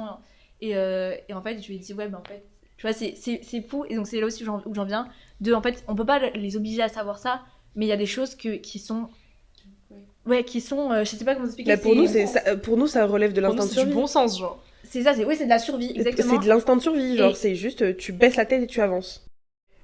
[SPEAKER 1] Et en fait, je lui ai dit, ouais, mais en fait, tu vois, c'est fou. Et donc, c'est là aussi où j'en viens. En fait, on peut pas les obliger à savoir ça, mais il y a des choses qui sont. Ouais, qui sont. Je sais pas comment expliquer.
[SPEAKER 3] Là, pour nous, ça relève de l'instinct de survie.
[SPEAKER 2] C'est du bon sens, genre.
[SPEAKER 1] C'est ça, c'est de la survie, exactement.
[SPEAKER 3] C'est de l'instinct de survie, genre, c'est juste, tu baisses la tête et tu avances.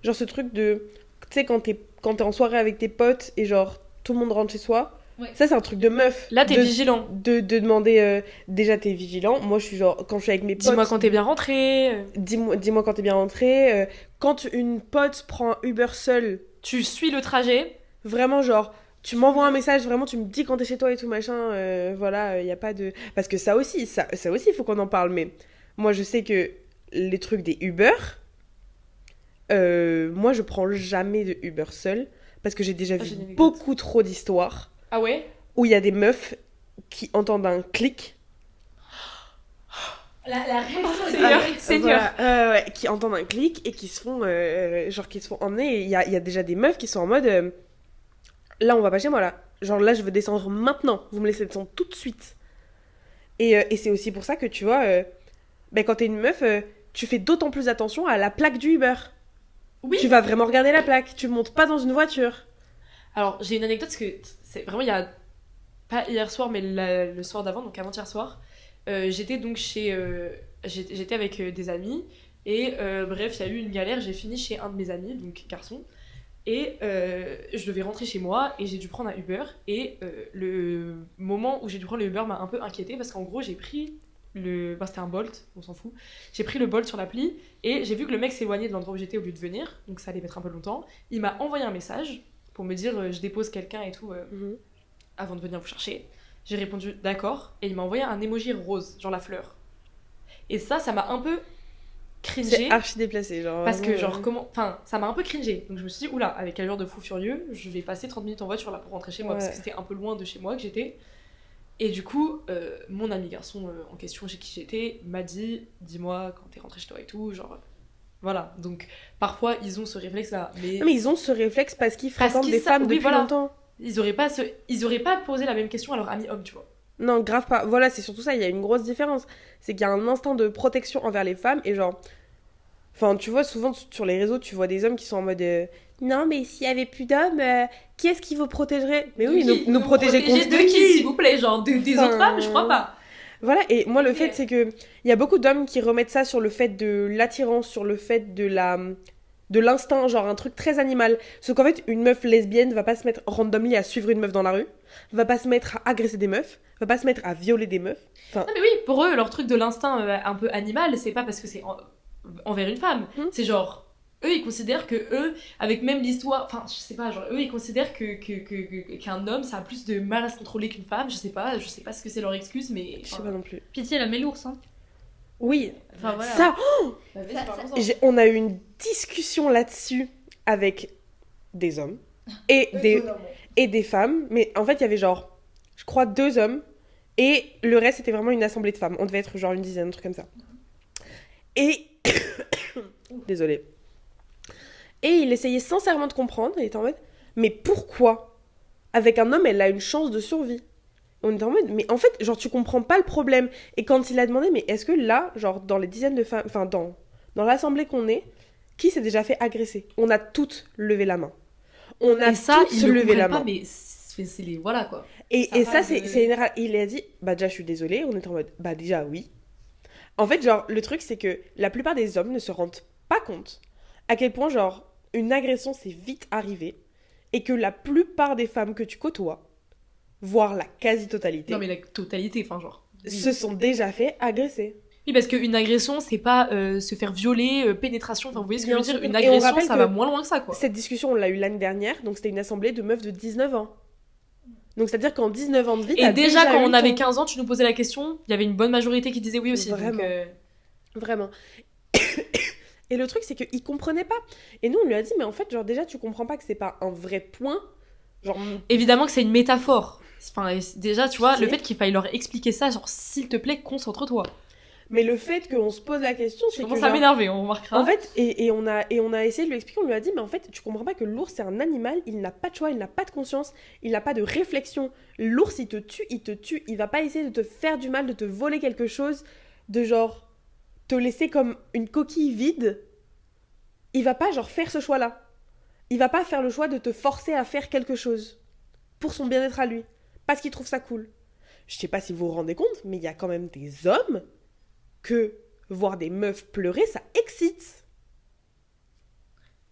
[SPEAKER 3] Genre, ce truc de. Tu sais, quand t'es en soirée avec tes potes et genre, tout le monde rentre chez soi. Ouais. Ça, c'est un truc de meuf.
[SPEAKER 2] Là, t'es vigilant.
[SPEAKER 3] De demander. Déjà, t'es vigilant. Moi, je suis genre. Quand je suis avec mes potes.
[SPEAKER 2] Dis-moi quand t'es bien rentré.
[SPEAKER 3] Dis-moi quand t'es bien rentré. Quand une pote prend un Uber seule.
[SPEAKER 2] Tu suis le trajet.
[SPEAKER 3] Vraiment, genre. Tu m'envoies un message, vraiment, tu me dis quand t'es chez toi et tout, machin. Voilà, y a pas de. Parce que ça aussi, il faut qu'on en parle. Mais moi, je sais que les trucs des Uber. Moi, je prends jamais de Uber seule. Parce que j'ai déjà vu beaucoup trop d'histoires.
[SPEAKER 2] Ah ouais?
[SPEAKER 3] Où il y a des meufs qui entendent un clic.
[SPEAKER 1] La réaction,
[SPEAKER 2] Seigneur.
[SPEAKER 3] Voilà, qui entendent un clic et qui se font emmener. Il y a déjà des meufs qui sont en mode là on va pas chez moi là. Genre là je veux descendre maintenant. Vous me laissez descendre tout de suite. Et c'est aussi pour ça que tu vois, quand t'es une meuf, tu fais d'autant plus attention à la plaque du Uber. Oui. Tu vas vraiment regarder la plaque. Tu montes pas dans une voiture.
[SPEAKER 2] Alors j'ai une anecdote parce que c'est vraiment il y a pas hier soir mais le soir d'avant, donc avant-hier soir, j'étais donc j'étais avec des amis et bref il y a eu une galère, j'ai fini chez un de mes amis, donc garçon, Et je devais rentrer chez moi et j'ai dû prendre un Uber. Et le moment où j'ai dû prendre le Uber m'a un peu inquiétée parce qu'en gros, j'ai pris c'était un Bolt, on s'en fout. J'ai pris le Bolt sur l'appli et j'ai vu que le mec s'éloignait de l'endroit où j'étais au lieu de venir. Donc ça allait mettre un peu longtemps. Il m'a envoyé un message pour me dire je dépose quelqu'un et tout avant de venir vous chercher. J'ai répondu d'accord. Et il m'a envoyé un emoji rose, genre la fleur. Et ça m'a un peu cringé.
[SPEAKER 3] C'est archi déplacé, genre.
[SPEAKER 2] Parce que, genre, ça m'a un peu cringé. Donc je me suis dit, oula, avec allure de fou furieux, je vais passer 30 minutes en voiture là pour rentrer chez moi. Parce que c'était un peu loin de chez moi que j'étais. Et du coup, mon ami garçon en question chez qui j'étais m'a dit, dis-moi quand t'es rentré chez toi et tout, genre. Voilà. Donc parfois, ils ont ce réflexe-là.
[SPEAKER 3] Non, mais ils ont ce réflexe parce qu'ils fréquentent des femmes depuis longtemps.
[SPEAKER 2] Ils auraient pas posé la même question à leur ami homme, tu vois.
[SPEAKER 3] Non, grave pas. Voilà, c'est surtout ça, il y a une grosse différence. C'est qu'il y a un instinct de protection envers les femmes et genre... Enfin, tu vois, souvent sur les réseaux, tu vois des hommes qui sont en mode... non, mais s'il y avait plus d'hommes, qui est-ce qui vous protégerait ? Mais oui, nous protéger contre
[SPEAKER 2] de qui, s'il vous plaît ? Genre des autres femmes, je crois pas.
[SPEAKER 3] Voilà, et moi, le fait, c'est que... Il y a beaucoup d'hommes qui remettent ça sur le fait de l'attirance, sur le fait de l'instinct, genre un truc très animal. Sauf qu'en fait, une meuf lesbienne va pas se mettre randomly à suivre une meuf dans la rue, va pas se mettre à agresser des meufs, va pas se mettre à violer des meufs. Enfin...
[SPEAKER 2] Non mais oui, pour eux, leur truc de l'instinct un peu animal, c'est pas parce que c'est envers une femme. C'est genre, eux, ils considèrent que eux, avec même l'histoire... Enfin, je sais pas, genre, eux, ils considèrent qu'un homme, ça a plus de mal à se contrôler qu'une femme. Je sais pas ce que c'est leur excuse, mais...
[SPEAKER 3] Je sais pas non plus.
[SPEAKER 1] Pitié, la met l'ours, hein.
[SPEAKER 3] Oui,
[SPEAKER 1] enfin, voilà.
[SPEAKER 3] ça, on a eu une discussion là-dessus avec des hommes et des femmes, mais en fait il y avait genre, je crois 2 hommes et le reste c'était vraiment une assemblée de femmes, on devait être genre une dizaine, un truc comme ça. Et, désolée, et il essayait sincèrement de comprendre, il était en mode, mais pourquoi avec un homme elle a une chance de survie ? On était en mode, mais en fait, genre, tu comprends pas le problème. Et quand il a demandé, mais est-ce que là, genre, dans les dizaines de femmes, enfin, dans l'assemblée qu'on est, qui s'est déjà fait agresser ? On a toutes levé la main. On a toutes levé la main.
[SPEAKER 2] Pas, mais c'est les... Voilà, quoi.
[SPEAKER 3] Et ça, c'est général. Il a dit, bah, déjà, je suis désolée. On était en mode, bah, déjà, oui. En fait, genre, le truc, c'est que la plupart des hommes ne se rendent pas compte à quel point, genre, une agression, c'est vite arrivé. Et que la plupart des femmes que tu côtoies, voire la quasi-totalité.
[SPEAKER 2] Non, mais la totalité, enfin, genre.
[SPEAKER 3] Se sont déjà fait agresser.
[SPEAKER 2] Oui, parce qu'une agression, c'est pas se faire violer, pénétration, enfin, vous voyez ce que je veux dire ? Une agression, ça va moins loin que ça, quoi.
[SPEAKER 3] Cette discussion, on l'a eu l'année dernière, donc c'était une assemblée de meufs de 19 ans. Donc c'est-à-dire qu'en 19 ans de vie,
[SPEAKER 2] et déjà quand on avait 15 ans, tu nous posais la question, il y avait une bonne majorité qui disait oui aussi.
[SPEAKER 3] Vraiment.
[SPEAKER 2] Donc,
[SPEAKER 3] Vraiment. Et le truc, c'est qu'il comprenait pas. Et nous, on lui a dit, mais en fait, genre, déjà, tu comprends pas que c'est pas un vrai point. Genre...
[SPEAKER 2] Évidemment que c'est une métaphore. Enfin, déjà, tu vois, le fait qu'il faille leur expliquer ça, genre, s'il te plaît, concentre-toi.
[SPEAKER 3] Mais le fait qu'on se pose la question, c'est que...
[SPEAKER 2] Ça commence à m'énerver, on remarquera.
[SPEAKER 3] En fait, et on a essayé de lui expliquer, on lui a dit, mais en fait, tu comprends pas que l'ours, c'est un animal, il n'a pas de choix, il n'a pas de conscience, il n'a pas de réflexion. L'ours, il te tue, il va pas essayer de te faire du mal, de te voler quelque chose, de genre, te laisser comme une coquille vide. Il va pas, genre, faire ce choix-là. Il va pas faire le choix de te forcer à faire quelque chose. Pour son bien-être à lui. Parce qu'il trouve ça cool. Je sais pas si vous vous rendez compte, mais il y a quand même des hommes que voir des meufs pleurer, ça excite.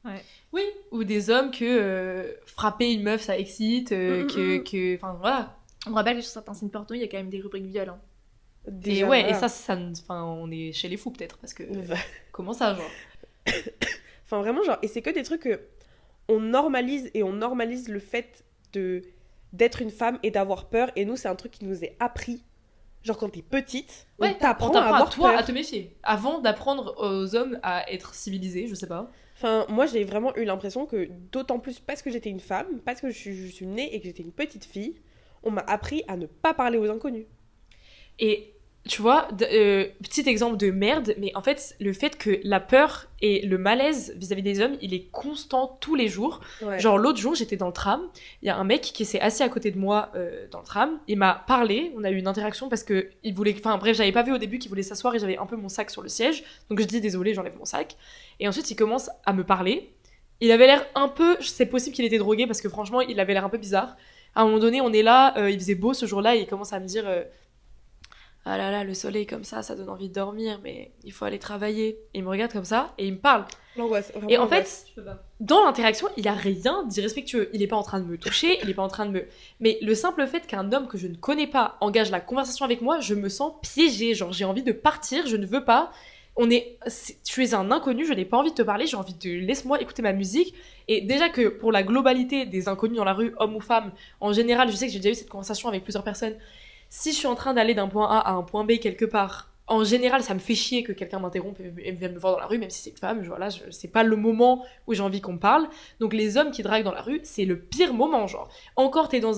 [SPEAKER 2] Ouais. Oui, ou des hommes que frapper une meuf, ça excite, enfin voilà.
[SPEAKER 1] On rappelle que sur certains signes porno, il y a quand même des rubriques viol. Hein.
[SPEAKER 2] Et ouais, voilà. Et ça, enfin, on est chez les fous peut-être, parce que comment ça, genre.
[SPEAKER 3] Enfin vraiment, genre, et c'est que des trucs que on normalise le fait d'être une femme et d'avoir peur. Et nous, c'est un truc qui nous est appris. Genre, quand t'es petite, on t'apprend à avoir
[SPEAKER 2] toi
[SPEAKER 3] peur.
[SPEAKER 2] À te méfier. Avant d'apprendre aux hommes à être civilisés, je sais pas.
[SPEAKER 3] Enfin, moi, j'ai vraiment eu l'impression que, d'autant plus parce que j'étais une femme, parce que je suis née et que j'étais une petite fille, on m'a appris à ne pas parler aux inconnus.
[SPEAKER 2] Et... Tu vois, petit exemple de merde, mais en fait, le fait que la peur et le malaise vis-à-vis des hommes, il est constant tous les jours. Ouais. Genre, l'autre jour, j'étais dans le tram, il y a un mec qui s'est assis à côté de moi dans le tram, il m'a parlé, on a eu une interaction parce que il voulait... Enfin bref, j'avais pas vu au début qu'il voulait s'asseoir et j'avais un peu mon sac sur le siège, donc je dis désolé, j'enlève mon sac. Et ensuite, il commence à me parler. Il avait l'air un peu... C'est possible qu'il était drogué parce que franchement, il avait l'air un peu bizarre. À un moment donné, on est là, il faisait beau ce jour-là, et il commence à me dire... ah là là, le soleil comme ça donne envie de dormir, mais il faut aller travailler. Et il me regarde comme ça, et il me parle.
[SPEAKER 3] L'angoisse.
[SPEAKER 2] Et en fait, dans l'interaction, il y a rien d'irrespectueux. Il est pas en train de me toucher, il est pas en train de me... Mais le simple fait qu'un homme que je ne connais pas engage la conversation avec moi, je me sens piégée. Genre, j'ai envie de partir, je ne veux pas. Tu es un inconnu, je n'ai pas envie de te parler, j'ai envie de... Laisse-moi écouter ma musique. Et déjà que pour la globalité des inconnus dans la rue, hommes ou femmes, en général, je sais que j'ai déjà eu cette conversation avec plusieurs personnes. Si je suis en train d'aller d'un point A à un point B quelque part, en général, ça me fait chier que quelqu'un m'interrompe et vienne me voir dans la rue, même si c'est une femme. Voilà, c'est pas le moment où j'ai envie qu'on me parle. Donc les hommes qui draguent dans la rue, c'est le pire moment, genre. Encore, t'es dans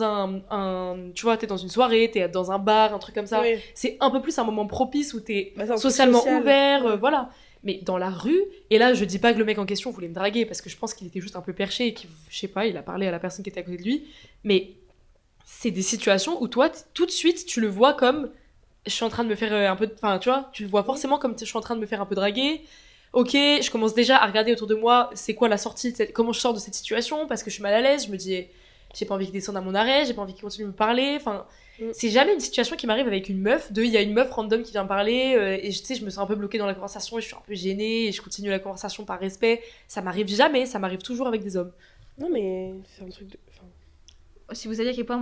[SPEAKER 2] tu vois, t'es dans une soirée, t'es dans un bar, un truc comme ça.
[SPEAKER 3] Oui.
[SPEAKER 2] C'est un peu plus un moment propice où t'es
[SPEAKER 3] Bah, c'est un truc
[SPEAKER 2] socialement
[SPEAKER 3] social.
[SPEAKER 2] ouvert,
[SPEAKER 3] Ouais.
[SPEAKER 2] voilà. Mais dans la rue, et là, je dis pas que le mec en question voulait me draguer, parce que je pense qu'il était juste un peu perché et qu'il, je sais pas, il a parlé à la personne qui était à côté de lui. Mais c'est des situations où toi, tout de suite, tu le vois comme je suis en train de me faire un peu... Enfin, tu vois, tu le vois forcément comme je suis en train de me faire un peu draguer. Ok, je commence déjà à regarder autour de moi, c'est quoi la sortie, comment je sors de cette situation, parce que je suis mal à l'aise, je me dis, j'ai pas envie qu'il descende à mon arrêt, j'ai pas envie qu'il continue de me parler, enfin... C'est jamais une situation qui m'arrive avec une meuf, il y a une meuf random qui vient me parler, et tu sais, je me sens un peu bloquée dans la conversation, et je suis un peu gênée, et je continue la conversation par respect. Ça m'arrive jamais, ça m'arrive toujours avec des hommes.
[SPEAKER 3] Non, mais c'est un truc de. Enfin,
[SPEAKER 1] Si vous saviez à quel point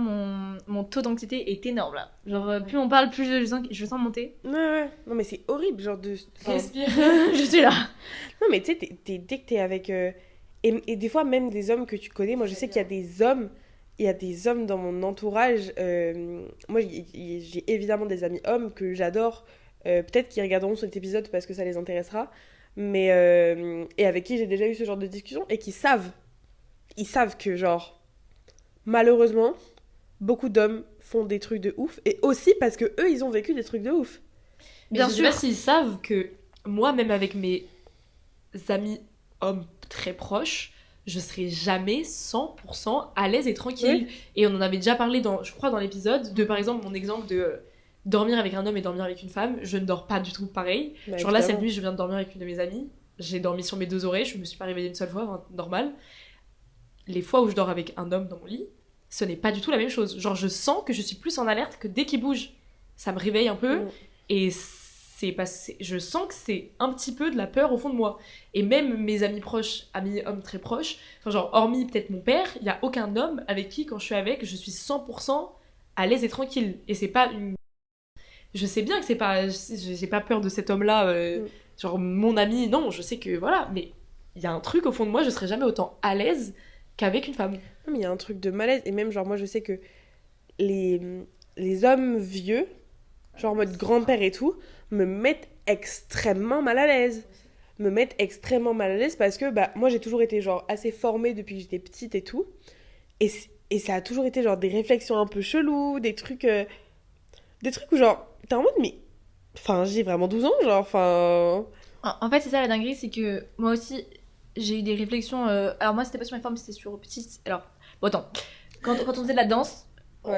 [SPEAKER 1] mon taux d'anxiété est énorme là. Genre, plus on parle, plus je sens monter.
[SPEAKER 3] ouais. Non, mais c'est horrible, genre de. Enfin,
[SPEAKER 2] Respire.
[SPEAKER 1] Je suis là.
[SPEAKER 3] Non, mais tu sais, dès que t'es avec. Et des fois, même des hommes que tu connais, moi je sais qu'il y a des hommes. Il y a des hommes dans mon entourage. Moi, j'ai évidemment des amis hommes que j'adore. Peut-être qu'ils regarderont cet épisode parce que ça les intéressera. Mais. Et avec qui j'ai déjà eu ce genre de discussion et qui savent. Ils savent que, genre. Malheureusement, beaucoup d'hommes font des trucs de ouf. Et aussi parce que eux, ils ont vécu des trucs de ouf.
[SPEAKER 2] Bien
[SPEAKER 1] Bien
[SPEAKER 2] sûr. Je sais
[SPEAKER 1] sûr.
[SPEAKER 2] pas s'ils savent que moi, même avec mes amis hommes très proches, je serai jamais 100% à l'aise et tranquille.
[SPEAKER 3] Oui.
[SPEAKER 2] Et on en avait déjà parlé, je crois, dans l'épisode, de par exemple mon exemple de dormir avec un homme et dormir avec une femme. Je ne dors pas du tout pareil.
[SPEAKER 3] Bah,
[SPEAKER 2] Genre là, cette
[SPEAKER 3] évidemment.
[SPEAKER 2] nuit, je viens de dormir avec une de mes amies. J'ai dormi sur mes 2 oreilles, je me suis pas réveillée une seule fois, enfin, normal. Les fois où je dors avec un homme dans mon lit, ce n'est pas du tout la même chose. Genre, je sens que je suis plus en alerte que dès qu'il bouge. Ça me réveille un peu. Et je sens que c'est un petit peu de la peur au fond de moi. Et même mes amis proches, amis hommes très proches, enfin genre hormis peut-être mon père, il n'y a aucun homme avec qui, quand je suis avec, je suis 100% à l'aise et tranquille. Et c'est pas une... Je sais bien que c'est pas... J'ai pas peur de cet homme-là, genre mon ami, non, je sais que voilà, mais il y a un truc au fond de moi, je serais jamais autant à l'aise qu'avec une femme.
[SPEAKER 3] Non, mais il y a un truc de malaise. Et même, genre, moi, je sais que les hommes vieux, genre en mode grand-père et tout, me mettent extrêmement mal à l'aise. Me mettent extrêmement mal à l'aise parce que, bah, moi, j'ai toujours été, genre, assez formée depuis que j'étais petite et tout. Et ça a toujours été, genre, des réflexions un peu cheloues, des trucs où, genre, t'es en mode, mais... Enfin, j'ai vraiment 12 ans, genre, enfin...
[SPEAKER 1] En fait, c'est ça la dinguerie, c'est que moi aussi, j'ai eu des réflexions. Alors, moi, c'était pas sur mes formes, c'était sur petites. Alors, bon, attends. Quand on faisait de la danse,
[SPEAKER 3] Ouais,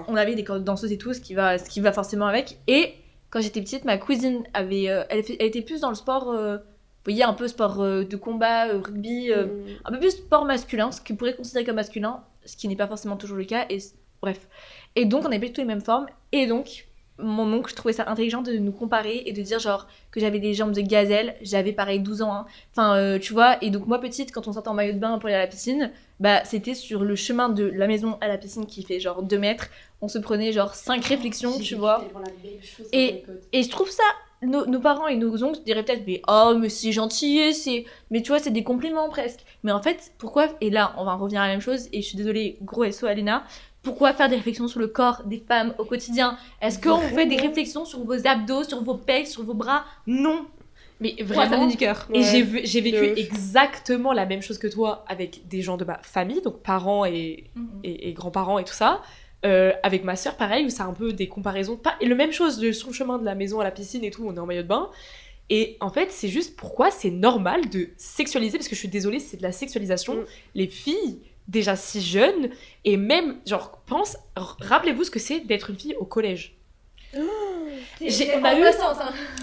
[SPEAKER 1] on avait des corps de danseuses et tout, ce qui va forcément avec. Et quand j'étais petite, ma cousine avait. Elle était plus dans le sport. Vous voyez, un peu sport de combat, rugby, un peu plus sport masculin, ce qu'on pourrait considérer comme masculin, ce qui n'est pas forcément toujours le cas. Et bref. Et donc, on avait pas du tout les mêmes formes. Et donc, mon oncle, je trouvais ça intelligent de nous comparer et de dire genre que j'avais des jambes de gazelle. J'avais pareil 12 ans. Hein. Enfin, tu vois. Et donc, moi, petite, quand on sortait en maillot de bain pour aller à la piscine, bah, c'était sur le chemin de la maison à la piscine qui fait genre 2 mètres. On se prenait genre 5 réflexions, tu vois. Et je trouve ça, nos parents et nos oncles diraient peut-être, mais oh, mais c'est gentil, mais tu vois, c'est des compliments presque. Mais en fait, pourquoi, et là, on va en revenir à la même chose, et je suis désolée, gros SO Alena, pourquoi faire des réflexions sur le corps des femmes au quotidien? Est-ce qu'on fait des réflexions sur vos abdos, sur vos pecs, sur vos bras? Non.
[SPEAKER 2] Mais
[SPEAKER 1] Ouais, ça
[SPEAKER 2] vraiment,
[SPEAKER 1] venait du cœur.
[SPEAKER 2] et
[SPEAKER 3] Ouais,
[SPEAKER 2] j'ai
[SPEAKER 3] de
[SPEAKER 2] vécu
[SPEAKER 3] ouf.
[SPEAKER 2] exactement la même chose que toi avec des gens de ma famille, donc parents et grands-parents et tout ça. Avec ma sœur, pareil, où c'est un peu des comparaisons. Et le même chose de son chemin de la maison à la piscine et tout, on est en maillot de bain. Et en fait, c'est juste pourquoi c'est normal de sexualiser, parce que je suis désolée, c'est de la sexualisation. Les filles, déjà si jeunes, et même, genre, rappelez-vous ce que c'est d'être une fille au collège. On a eu,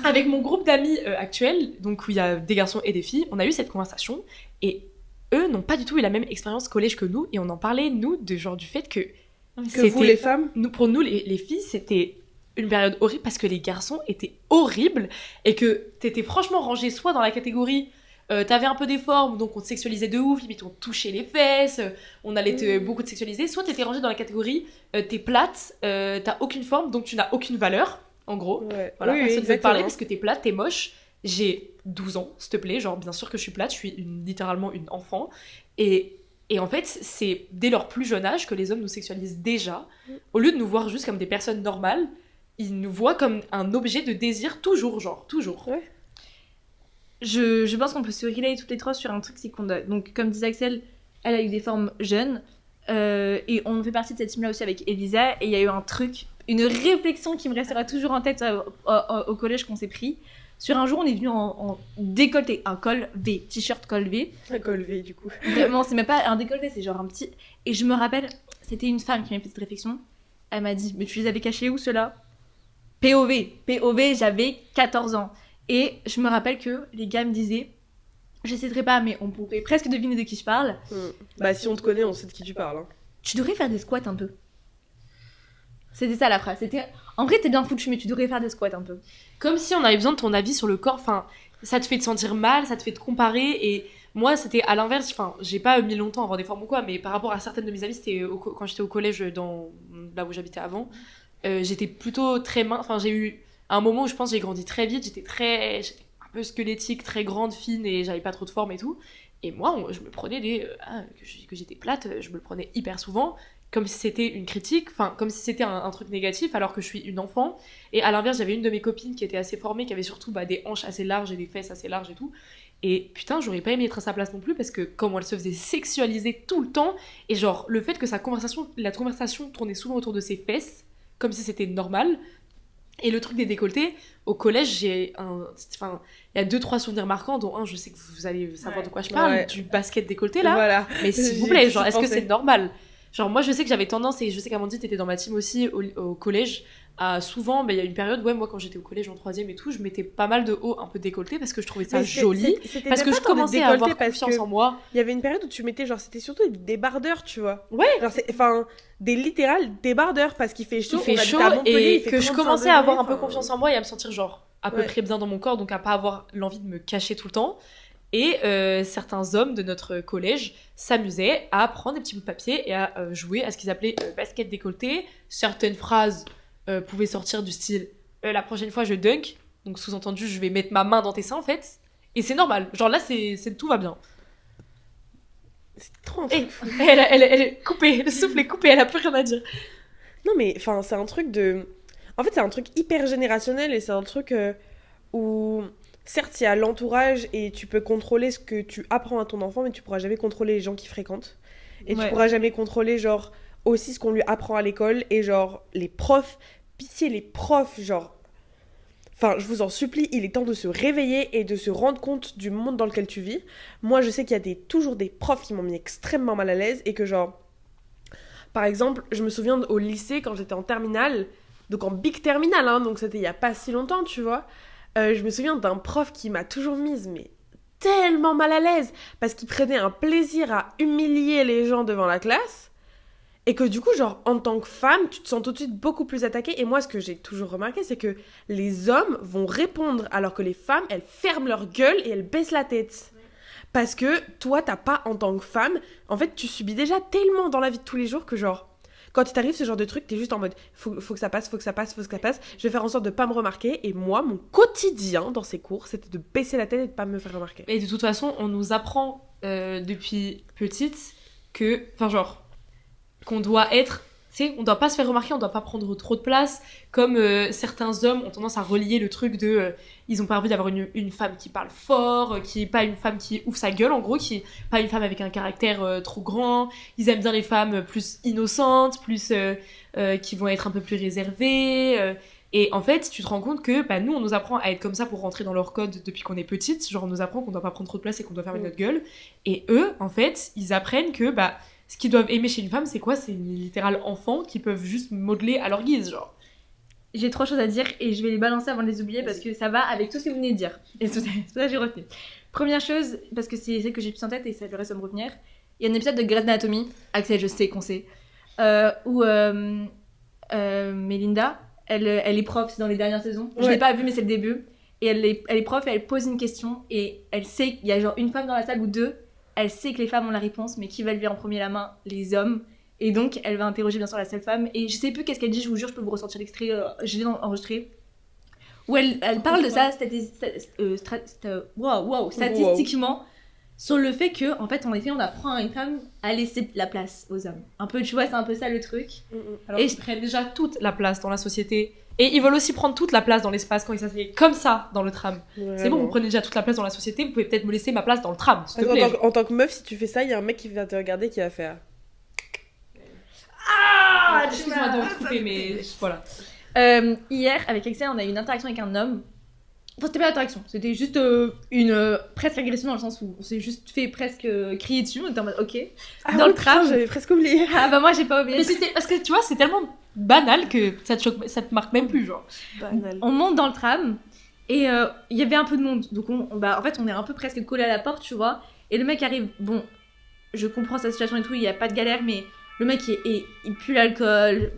[SPEAKER 2] avec mon groupe d'amis actuel, donc où il y a des garçons et des filles, on a eu cette conversation, et eux n'ont pas du tout eu la même expérience collège que nous, et on en parlait, nous, du fait que
[SPEAKER 3] Que vous, les femmes...
[SPEAKER 2] pour nous, les filles, c'était une période horrible parce que les garçons étaient horribles et que t'étais franchement rangé soit dans la catégorie t'avais un peu des formes, donc on te sexualisait de ouf, limite on te touchait les fesses, on allait beaucoup te sexualiser. Soit t'étais rangée dans la catégorie t'es plate, t'as aucune forme, donc tu n'as aucune valeur, en gros.
[SPEAKER 3] Ouais.
[SPEAKER 2] Voilà,
[SPEAKER 3] Oui,
[SPEAKER 2] personne ne veut te
[SPEAKER 3] exactement.
[SPEAKER 2] parler parce que t'es plate, t'es moche. J'ai 12 ans, s'il te plaît, genre bien sûr que je suis plate, je suis littéralement une enfant. Et en fait, c'est dès leur plus jeune âge que les hommes nous sexualisent déjà. Au lieu de nous voir juste comme des personnes normales, ils nous voient comme un objet de désir toujours, genre, toujours.
[SPEAKER 3] Ouais.
[SPEAKER 1] Je pense qu'on peut se relayer toutes les trois sur un truc, c'est qu'on a... Donc, comme disait Axel, elle a eu des formes jeunes. Et on fait partie de cette team-là aussi avec Elisa. Et il y a eu un truc, une réflexion qui me restera toujours en tête au collège qu'on s'est pris. Sur un jour, on est venu en décolleté, un col V, t-shirt col V.
[SPEAKER 3] Un col V, du coup.
[SPEAKER 1] Vraiment, c'est même pas un décolleté, c'est genre un petit... Et je me rappelle, c'était une femme qui m'a fait cette réflexion. Elle m'a dit, mais tu les avais cachés où, ceux-là ? POV, j'avais 14 ans. Et je me rappelle que les gars me disaient, je citerai pas, mais on pourrait presque deviner de qui je parle.
[SPEAKER 3] Bah, si on te connaît, on sait de qui tu parles. Hein.
[SPEAKER 1] Tu devrais faire des squats un peu. C'était ça la phrase. C'était, en vrai, t'es bien foutu, mais tu devrais faire des squats un peu.
[SPEAKER 2] Comme si on avait besoin de ton avis sur le corps, enfin, ça te fait te sentir mal, ça te fait te comparer, et moi, c'était à l'inverse, enfin, j'ai pas mis longtemps à avoir des formes ou quoi, mais par rapport à certaines de mes amies, c'était quand j'étais au collège, là où j'habitais avant, j'étais plutôt très mince, enfin, j'ai eu un moment où je pense que j'ai grandi très vite, j'étais un peu squelettique, très grande, fine, et j'avais pas trop de forme et tout, et moi, je me prenais que j'étais plate, je me le prenais hyper souvent, comme si c'était une critique, enfin, comme si c'était un truc négatif, alors que je suis une enfant. Et à l'inverse, j'avais une de mes copines qui était assez formée, qui avait surtout des hanches assez larges et des fesses assez larges et tout. Et putain, j'aurais pas aimé être à sa place non plus, parce que comme elle se faisait sexualiser tout le temps, et genre, le fait que la conversation tournait souvent autour de ses fesses, comme si c'était normal. Et le truc des décolletés, au collège, il y a 2-3 souvenirs marquants, dont un, je sais que vous allez savoir de quoi je parle, du basket décolleté, là.
[SPEAKER 3] Voilà.
[SPEAKER 2] Mais s'il vous plaît, genre, est-ce que c'est normal ? Genre, moi, je sais que j'avais tendance, et je sais qu'Amandine, t'étais dans ma team aussi au collège, à souvent, il y a une période, moi, quand j'étais au collège en 3e et tout, je mettais pas mal de haut un peu décolleté parce que je trouvais ça joli, parce que je commençais à avoir confiance en moi.
[SPEAKER 3] Il y avait une période où tu mettais, genre, c'était surtout des débardeurs, tu vois.
[SPEAKER 2] Ouais.
[SPEAKER 3] Genre, des littéral débardeurs parce qu'il fait chaud.
[SPEAKER 2] Il fait chaud, et que je commençais à avoir un peu confiance en moi et à me sentir, genre, à peu près bien dans mon corps, donc à pas avoir l'envie de me cacher tout le temps. Et certains hommes de notre collège s'amusaient à prendre des petits bouts de papier et à jouer à ce qu'ils appelaient basket décolleté. Certaines phrases pouvaient sortir du style la prochaine fois je dunk, donc sous-entendu je vais mettre ma main dans tes seins en fait. Et c'est normal, genre là tout va bien.
[SPEAKER 3] C'est trop un truc fou.
[SPEAKER 2] Elle est coupée, le souffle est coupé, elle a plus rien à dire.
[SPEAKER 3] Non mais enfin c'est un truc de... En fait c'est un truc hyper générationnel et c'est un truc où... Certes, il y a l'entourage et tu peux contrôler ce que tu apprends à ton enfant, mais tu pourras jamais contrôler les gens qui fréquentent. Et tu pourras jamais contrôler, genre, aussi ce qu'on lui apprend à l'école. Et genre, les profs, pitié les profs, genre... Enfin, je vous en supplie, il est temps de se réveiller et de se rendre compte du monde dans lequel tu vis. Moi, je sais qu'il y a toujours des profs qui m'ont mis extrêmement mal à l'aise et que genre... Par exemple, je me souviens au lycée, quand j'étais en terminale, donc en big terminale, hein, donc c'était il y a pas si longtemps, tu vois... je me souviens d'un prof qui m'a toujours mise, mais tellement mal à l'aise, parce qu'il prenait un plaisir à humilier les gens devant la classe, et que du coup, genre, en tant que femme, tu te sens tout de suite beaucoup plus attaquée. Et moi, ce que j'ai toujours remarqué, c'est que les hommes vont répondre, alors que les femmes, elles ferment leur gueule et elles baissent la tête. Parce que toi, t'as pas, en tant que femme, en fait, tu subis déjà tellement dans la vie de tous les jours que genre... Quand il t'arrive ce genre de truc, t'es juste en mode faut que ça passe, faut que ça passe. Je vais faire en sorte de pas me remarquer. Et moi, mon quotidien dans ces cours, c'était de baisser la tête et de pas me faire remarquer.
[SPEAKER 2] Et de toute façon, on nous apprend depuis petite que, enfin genre, qu'on doit être, tu sais, on doit pas se faire remarquer, on doit pas prendre trop de place. Comme certains hommes ont tendance à relier le truc de, ils ont pas envie d'avoir une femme qui parle fort, qui est pas une femme qui ouvre sa gueule en gros, qui est pas une femme avec un caractère trop grand. Ils aiment bien les femmes plus innocentes, plus qui vont être un peu plus réservées. Et en fait, tu te rends compte que nous, on nous apprend à être comme ça pour rentrer dans leur code depuis qu'on est petite. Genre, on nous apprend qu'on doit pas prendre trop de place et qu'on doit fermer notre gueule. Et eux, en fait, ils apprennent que ce qu'ils doivent aimer chez une femme, c'est quoi ? C'est une littérale enfant qui peuvent juste modeler à leur guise, genre.
[SPEAKER 1] J'ai 3 choses à dire et je vais les balancer avant de les oublier parce que ça va avec tout ce que vous venez de dire. Et c'est ça que j'ai retenu. Première chose, parce que c'est celle que j'ai plus en tête et ça le reste de me revenir. Il y a un épisode de Grey's Anatomy, Axel, je sais qu'on sait, où Melinda, elle est prof, c'est dans les dernières saisons. Je l'ai pas vu, mais c'est le début. et elle est prof et elle pose une question et elle sait qu'il y a genre une femme dans la salle ou deux, elle sait que les femmes ont la réponse, mais qui va lever en premier la main? Les hommes. Et donc, elle va interroger bien sûr la seule femme. Et je sais plus qu'est-ce qu'elle dit, je vous jure, je peux vous ressortir l'extrait, je l'ai enregistré. Où elle parle de ça statistiquement, sur le fait que, en fait, en effet, on apprend à une femme à laisser la place aux hommes. Un peu, tu vois, c'est un peu ça le truc.
[SPEAKER 2] Alors, ils prennent déjà toute la place dans la société. Et ils veulent aussi prendre toute la place dans l'espace quand ils s'asseyent comme ça dans le tram. Vraiment. C'est bon, vous prenez déjà toute la place dans la société, vous pouvez peut-être me laisser ma place dans le tram, s'il te plaît.
[SPEAKER 3] En tant que meuf, si tu fais ça, il y a un mec qui va te regarder qui va faire...
[SPEAKER 1] Ah,
[SPEAKER 2] excuse-moi de te couper, mais voilà.
[SPEAKER 1] Hier, avec Axel, on a eu une interaction avec un homme. Enfin, c'était pas une interaction, c'était juste une presque agression dans le sens où on s'est juste fait presque crier dessus. On était en mode ok. Dans le tram.
[SPEAKER 3] J'avais presque oublié.
[SPEAKER 1] Ah bah moi j'ai pas oublié.
[SPEAKER 2] Mais c'était parce que tu vois, c'est tellement banal que ça te marque même plus, genre.
[SPEAKER 3] Banal.
[SPEAKER 1] On monte dans le tram et il y avait un peu de monde. Donc en fait, on est un peu presque collé à la porte, tu vois. Et le mec arrive. Bon, je comprends sa situation et tout, il y a pas de galère, mais. Le mec, il pue l'alcool,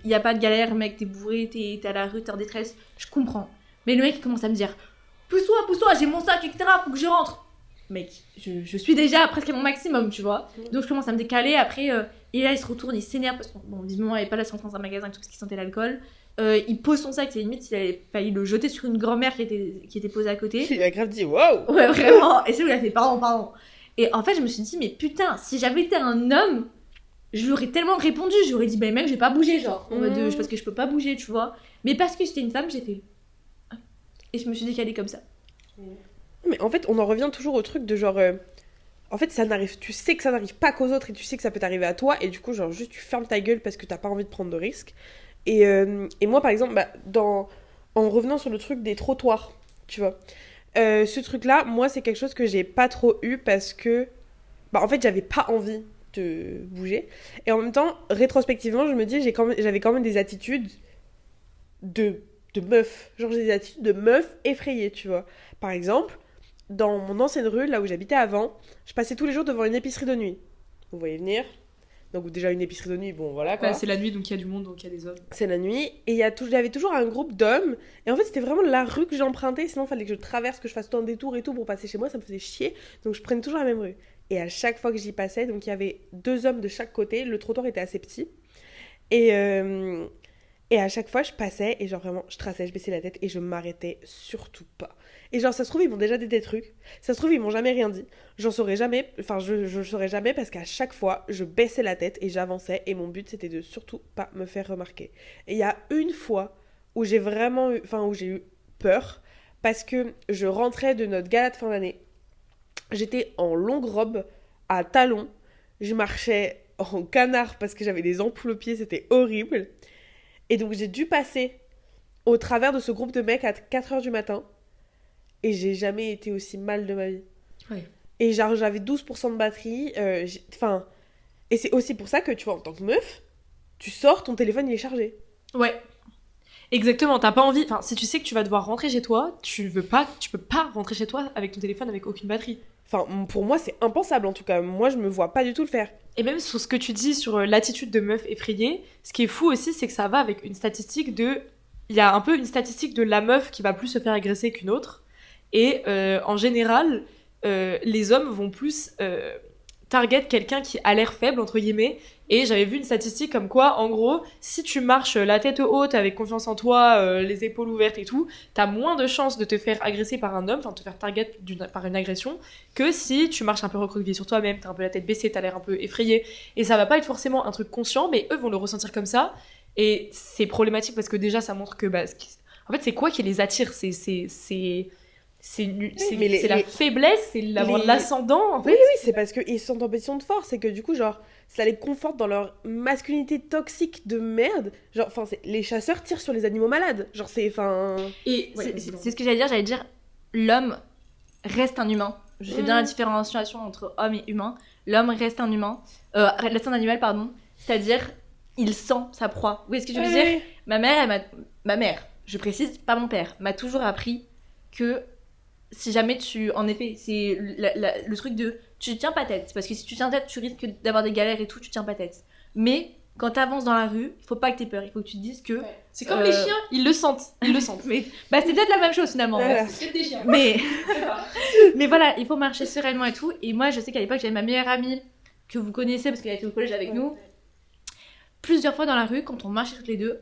[SPEAKER 1] il y a pas de galère, mec, t'es bourré, t'es à la rue, t'es en détresse, je comprends. Mais le mec, il commence à me dire « Pousse-toi, j'ai mon sac, etc., faut que je rentre !» Mec, je suis déjà presque à mon maximum, tu vois. Donc je commence à me décaler, après, et là, il se retourne, il s'énerve, parce que, bon, visiblement, il avait pas la chance dans un magasin, tout parce qu'il sentait l'alcool. Il pose son sac, c'est limite s'il avait failli le jeter sur une grand-mère qui était posée à côté.
[SPEAKER 3] Il a grave dit « Waouh !»
[SPEAKER 1] Ouais, vraiment, et c'est où il a fait « Pardon !» Et en fait, je me suis dit « Mais putain, si j'avais été un homme, je lui aurais tellement répondu, je lui aurais dit, bah mec, je vais pas bouger, genre, en mode, parce que je peux pas bouger, tu vois. Mais parce que j'étais une femme, j'ai fait. Et je me suis décalée comme ça.
[SPEAKER 3] Mais en fait, on en revient toujours au truc de genre. En fait, tu sais que ça n'arrive pas qu'aux autres et tu sais que ça peut t'arriver à toi, et du coup, genre, juste tu fermes ta gueule parce que t'as pas envie de prendre de risques. Et moi, par exemple, en revenant sur le truc des trottoirs, tu vois, ce truc-là, moi, c'est quelque chose que j'ai pas trop eu parce que. En fait, j'avais pas envie de bouger. Et en même temps, rétrospectivement, je me dis, j'avais quand même des attitudes de meuf. Genre, j'ai des attitudes de meuf effrayée, tu vois. Par exemple, dans mon ancienne rue, là où j'habitais avant, je passais tous les jours devant une épicerie de nuit. Vous voyez venir. Donc, déjà, une épicerie de nuit, bon, voilà, quoi.
[SPEAKER 2] C'est la nuit, donc il y a du monde, donc il y a des hommes.
[SPEAKER 3] C'est la nuit. Et il y avait toujours un groupe d'hommes. Et en fait, c'était vraiment la rue que j'empruntais. Sinon, il fallait que je traverse, que je fasse tout un détour et tout pour passer chez moi. Ça me faisait chier. Donc, je prenais toujours la même rue. Et à chaque fois que j'y passais, donc il y avait 2 hommes de chaque côté, le trottoir était assez petit. Et à chaque fois, je passais et genre vraiment, je traçais, je baissais la tête et je m'arrêtais surtout pas. Et genre, ça se trouve, ils m'ont déjà dit des trucs. Ça se trouve, ils m'ont jamais rien dit. J'en saurais jamais, enfin, je saurais jamais parce qu'à chaque fois, je baissais la tête et j'avançais. Et mon but, c'était de surtout pas me faire remarquer. Et il y a une fois où j'ai eu peur parce que je rentrais de notre gala de fin d'année. J'étais en longue robe, à talons. Je marchais en canard parce que j'avais des ampoules aux pieds, c'était horrible. Et donc j'ai dû passer au travers de ce groupe de mecs à 4h du matin. Et j'ai jamais été aussi mal de ma vie.
[SPEAKER 2] Ouais.
[SPEAKER 3] Et genre j'avais 12% de batterie. Et c'est aussi pour ça que, tu vois, en tant que meuf, tu sors, ton téléphone il est chargé.
[SPEAKER 2] Ouais. Exactement, t'as pas envie. Enfin, si tu sais que tu vas devoir rentrer chez toi, tu peux pas rentrer chez toi avec ton téléphone avec aucune batterie.
[SPEAKER 3] Enfin, pour moi, c'est impensable en tout cas. Moi, je me vois pas du tout le faire.
[SPEAKER 2] Et même sur ce que tu dis sur l'attitude de meuf effrayée, ce qui est fou aussi, c'est que ça va avec une statistique de... Il y a un peu une statistique de la meuf qui va plus se faire agresser qu'une autre. Et en général, les hommes vont plus target quelqu'un qui a l'air faible, entre guillemets. Et j'avais vu une statistique comme quoi, en gros, si tu marches la tête haute, avec confiance en toi, les épaules ouvertes et tout, t'as moins de chances de te faire agresser par un homme, enfin de te faire target par une agression, que si tu marches un peu recroquevillé sur toi-même, t'as un peu la tête baissée, t'as l'air un peu effrayé. Et ça va pas être forcément un truc conscient, mais eux vont le ressentir comme ça. Et c'est problématique parce que déjà, ça montre que... en fait, c'est quoi qui les attire ? C'est la faiblesse, c'est l'ascendant, en fait.
[SPEAKER 3] Oui, c'est parce qu'ils sont en position de force, et que du coup, genre, ça les conforte dans leur masculinité toxique de merde. Genre, enfin, les chasseurs tirent sur les animaux malades. Genre, c'est
[SPEAKER 1] ce que j'allais dire, l'homme reste un humain. Je fais bien la différenciation entre homme et humain. L'homme reste un humain. Reste un animal, pardon. C'est-à-dire, il sent sa proie. Vous voyez ce que je veux dire ? Ma mère, je précise, pas mon père, m'a toujours appris que si jamais en effet, c'est le truc de tu tiens pas tête, parce que si tu tiens tête, tu risques d'avoir des galères et tout, tu tiens pas tête. Mais quand t'avances dans la rue, il faut pas que t'aies peur, il faut que tu te dises que
[SPEAKER 2] C'est comme les chiens, ils le sentent.
[SPEAKER 1] Mais bah, c'est peut-être la même chose finalement.
[SPEAKER 3] Voilà.
[SPEAKER 2] C'est des chiens.
[SPEAKER 1] Mais voilà, il faut marcher sereinement et tout. Et moi, je sais qu'à l'époque, j'avais ma meilleure amie que vous connaissez parce qu'elle était au collège avec nous. Plusieurs fois dans la rue, quand on marchait toutes les deux,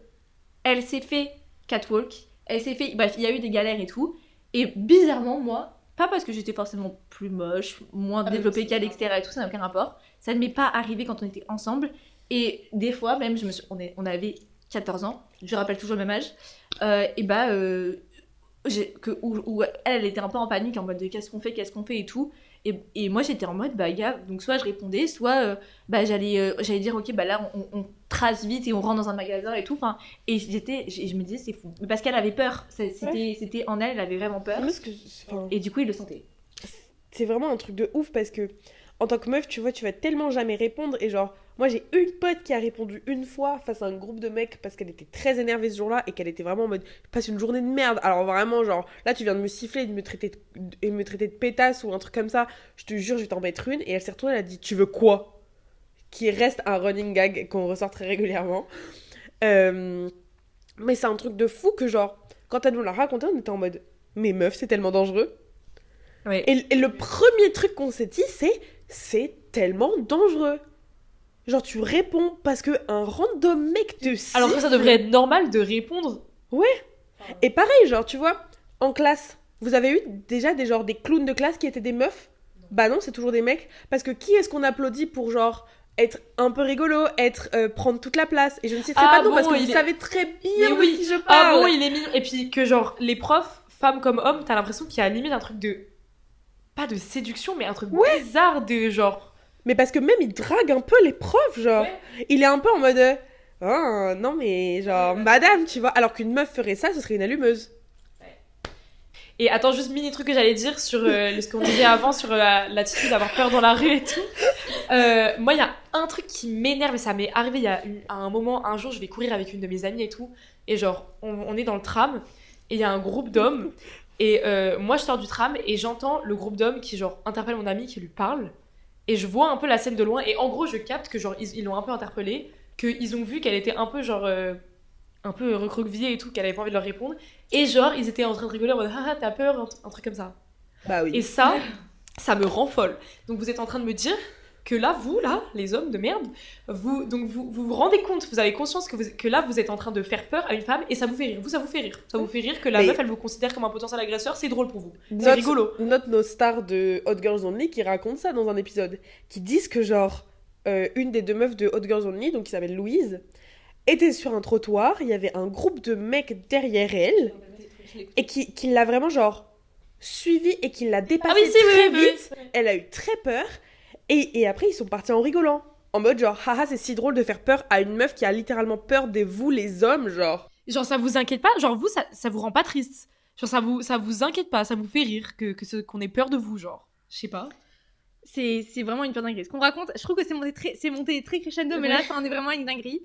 [SPEAKER 1] elle s'est fait catwalk. Bref, il y a eu des galères et tout. Et bizarrement, moi, pas parce que j'étais forcément plus moche, moins développée qu'elle, etc. et tout, ça n'a aucun rapport. Ça ne m'est pas arrivé quand on était ensemble. Et des fois, même, on avait 14 ans, je rappelle toujours le même âge, où elle était un peu en panique, en mode de qu'est-ce qu'on fait et tout. Et moi j'étais en mode gars, donc soit je répondais, soit j'allais dire ok là on trace vite et on rentre dans un magasin et tout. Enfin, et je me disais c'est fou. Mais parce qu'elle avait peur, c'était en elle, elle avait vraiment peur. Et du coup il le sentait.
[SPEAKER 3] C'est vraiment un truc de ouf parce que en tant que meuf, tu vois, tu vas tellement jamais répondre. Et genre, moi j'ai une pote qui a répondu une fois face à un groupe de mecs parce qu'elle était très énervée ce jour-là et qu'elle était vraiment en mode passe une journée de merde. Alors vraiment, genre, là tu viens de me siffler et de me traiter de pétasse ou un truc comme ça. Je te jure, je vais t'en mettre une. Et elle s'est retournée, elle a dit tu veux quoi? Qui reste un running gag qu'on ressort très régulièrement. Mais c'est un truc de fou que, genre, quand elle nous l'a raconté, on était en mode mais meuf, c'est tellement dangereux.
[SPEAKER 2] Ouais.
[SPEAKER 3] Et le premier truc qu'on s'est dit, c'est tellement dangereux. Genre, tu réponds parce que un random mec te siffle.
[SPEAKER 2] Alors que ça devrait être normal de répondre.
[SPEAKER 3] Et pareil, genre, tu vois, en classe, vous avez eu déjà des clowns de classe qui étaient des meufs? Bah non, c'est toujours des mecs. Parce que qui est-ce qu'on applaudit pour, genre, être un peu rigolo, prendre toute la place? Et je ne citerai pas de nom parce que vous savez très bien de qui je parle.
[SPEAKER 2] Ah bon, il est mignon. Et puis que, genre, les profs, femmes comme hommes, t'as l'impression qu'il y a limite un truc de... Pas de séduction, mais un truc bizarre de genre...
[SPEAKER 3] Mais parce que même il drague un peu les profs, genre. Ouais. Il est un peu en mode... Oh, non mais genre, madame, tu vois. Alors qu'une meuf ferait ça, ce serait une allumeuse.
[SPEAKER 2] Ouais. Et attends, juste mini truc que j'allais dire sur ce qu'on disait avant, sur l'attitude d'avoir peur dans la rue et tout. Moi, il y a un truc qui m'énerve, et ça m'est arrivé à un moment, un jour, je vais courir avec une de mes amies et tout. Et genre, on est dans le tram, et il y a un groupe d'hommes. Et moi, je sors du tram, et j'entends le groupe d'hommes qui, genre, interpelle mon amie, qui lui parle. Et je vois un peu la scène de loin, et en gros, je capte que, genre, ils l'ont un peu interpellée, qu'ils ont vu qu'elle était un peu, genre, un peu recroquevillée et tout, qu'elle avait pas envie de leur répondre. Et genre, ils étaient en train de rigoler en mode « Ah, t'as peur ?» un truc comme ça.
[SPEAKER 3] Bah oui.
[SPEAKER 2] Et ça me rend folle. Donc vous êtes en train de me dire que là, vous, là, les hommes de merde, vous vous rendez compte, vous avez conscience que là, vous êtes en train de faire peur à une femme, et ça vous fait rire. Vous, ça vous fait rire. Ça vous fait rire que la meuf, elle vous considère comme un potentiel agresseur, c'est drôle pour vous. C'est rigolo.
[SPEAKER 3] Note nos stars de Hot Girls Only qui racontent ça dans un épisode. Qui disent que, genre, une des deux meufs de Hot Girls Only, donc qui s'appelle Louise, était sur un trottoir, il y avait un groupe de mecs derrière elle, et qui l'a vraiment, genre, suivie et qui l'a dépassée très vite. Elle a eu très peur. Et après, ils sont partis en rigolant. En mode genre, haha, c'est si drôle de faire peur à une meuf qui a littéralement peur de vous, les hommes, genre.
[SPEAKER 2] Genre, ça vous inquiète pas? Genre, vous, ça vous rend pas triste? Genre, ça vous inquiète pas? Ça vous fait rire qu'on ait peur de vous, genre? Je sais pas.
[SPEAKER 1] C'est vraiment une peur dinguerie. Ce qu'on raconte, je trouve que c'est monté très crescendo, mais là, ça en est vraiment une dinguerie.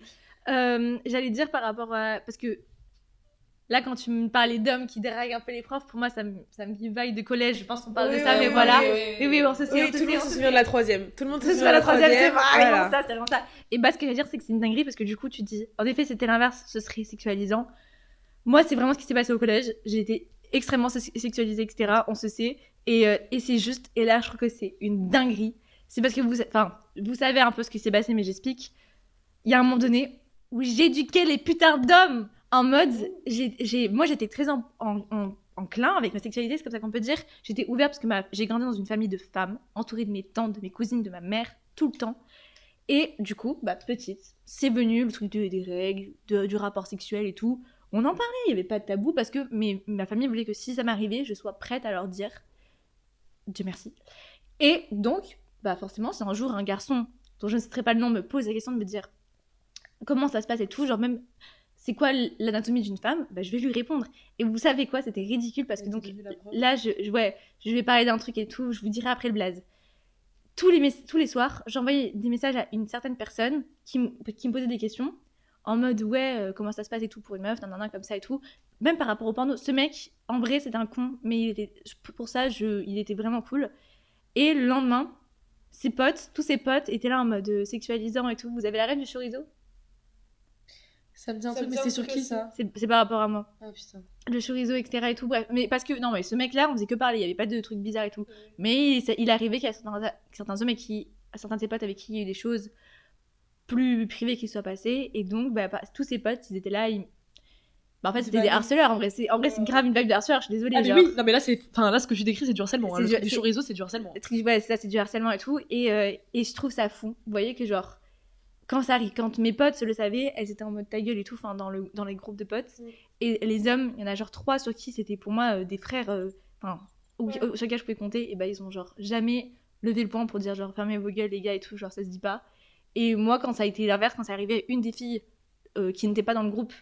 [SPEAKER 1] J'allais dire par rapport à... Parce que là, quand tu me parlais d'hommes qui draguent un peu les profs, pour moi, ça me fait vibe de collège. Je pense qu'on parle de ça, mais voilà. Oui, on se souvient.
[SPEAKER 3] Tout le monde se souvient de la troisième. Tout le monde se souvient
[SPEAKER 1] de la troisième. C'est
[SPEAKER 3] voilà.
[SPEAKER 1] vraiment ça. Et bah, ce que je veux dire, c'est que c'est une dinguerie parce que du coup, tu dis, en effet, c'était l'inverse, ce serait sexualisant. Moi, c'est vraiment ce qui s'est passé au collège. J'ai été extrêmement sexualisée, etc. On se sait. Et c'est juste, et là, je trouve que c'est une dinguerie. C'est parce que vous savez un peu ce qui s'est passé, mais j'explique. Il y a un moment donné où j'éduquais les putains d'hommes. En mode, moi j'étais très enclin avec ma sexualité, c'est comme ça qu'on peut dire. J'étais ouverte parce que j'ai grandi dans une famille de femmes, entourée de mes tantes, de mes cousines, de ma mère, tout le temps. Et du coup, petite, c'est venu le truc des règles, du rapport sexuel et tout. On en parlait, il n'y avait pas de tabou parce que ma famille voulait que si ça m'arrivait, je sois prête à leur dire Dieu merci. Et donc, forcément, si un jour un garçon, dont je ne citerai pas le nom, me pose la question de me dire comment ça se passe et tout, genre même... C'est quoi l'anatomie d'une femme? Je vais lui répondre. Et vous savez quoi? C'était ridicule parce que donc là, je vais parler d'un truc et tout. Je vous dirai après le blaze. Tous les soirs, j'envoyais des messages à une certaine personne qui me posait des questions en mode comment ça se passe et tout pour une meuf, comme ça et tout. Même par rapport au porno. Ce mec, en vrai, c'était un con, mais pour ça, il était vraiment cool. Et le lendemain, tous ses potes étaient là en mode sexualisant et tout. Vous avez la rêve du chorizo?
[SPEAKER 2] Ça me dit un truc, mais c'est sur qui ça?
[SPEAKER 1] C'est par rapport à moi.
[SPEAKER 2] Ah putain.
[SPEAKER 1] Le chorizo, etc. et tout, bref. Mais parce que, non, mais ce mec-là, on faisait que parler, il y avait pas de trucs bizarres et tout. Mais il arrivait qu'il y a certains hommes certains de ses potes avec qui il y a eu des choses plus privées qui soient passées. Et donc, tous ses potes, ils étaient là, en fait, c'était des harceleurs. En vrai, c'est grave une vague de harceleurs, je suis désolée.
[SPEAKER 2] Ah, mais oui, non, mais là, ce que tu décris, c'est du harcèlement. Le truc du chorizo, c'est du harcèlement.
[SPEAKER 1] Ouais, c'est ça, c'est du harcèlement et tout. Et je trouve ça fou. Vous voyez que, genre, quand mes potes le savaient, elles étaient en mode ta gueule et tout, dans les groupes de potes. Et les hommes, il y en a genre 3 sur qui c'était pour moi des frères, sur lesquels je pouvais compter. Et ils ont genre jamais levé le poing pour dire genre fermez vos gueules les gars et tout, genre ça se dit pas. Et moi, quand ça a été l'inverse, quand ça arrivait une des filles qui n'était pas dans le groupe,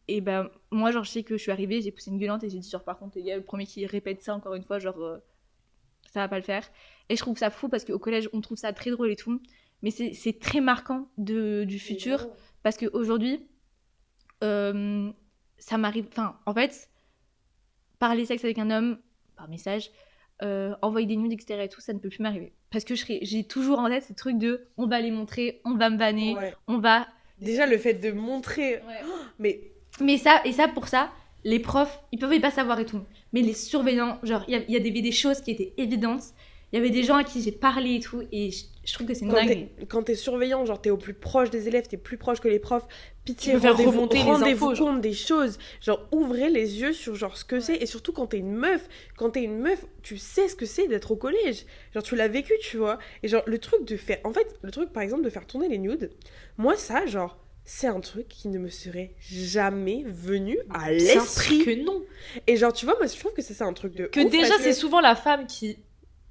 [SPEAKER 1] et moi genre je sais que je suis arrivée, j'ai poussé une gueulante et j'ai dit genre par contre les gars, le premier qui répète ça encore une fois, genre ça va pas le faire. Et je trouve ça fou parce qu'au collège on trouve ça très drôle et tout, mais c'est très marquant du futur parce qu'aujourd'hui ça m'arrive, en fait parler sexe avec un homme par message, envoyer des nudes etc et tout, ça ne peut plus m'arriver parce que j'ai toujours en tête ce truc de on va les montrer, on va me vanner, on va
[SPEAKER 3] déjà le fait de montrer
[SPEAKER 1] mais ça pour ça les profs ils peuvent pas savoir et tout, mais les surveillants, genre il y a des choses qui étaient évidentes, il y avait des gens à qui j'ai parlé et tout, et je trouve que c'est une dinguerie.
[SPEAKER 3] Quand t'es surveillant, genre t'es au plus proche des élèves, t'es plus proche que les profs, pitié,
[SPEAKER 2] rendez-vous
[SPEAKER 3] compte des choses, genre ouvrez les yeux sur genre ce que c'est, et surtout quand t'es une meuf, tu sais ce que c'est d'être au collège, genre tu l'as vécu, tu vois, et genre le truc par exemple de faire tourner les nudes, moi ça genre c'est un truc qui ne me serait jamais venu à l'esprit.
[SPEAKER 2] Que non.
[SPEAKER 3] Et genre tu vois, moi je trouve que c'est un truc de
[SPEAKER 2] que ouf, déjà c'est souvent la femme qui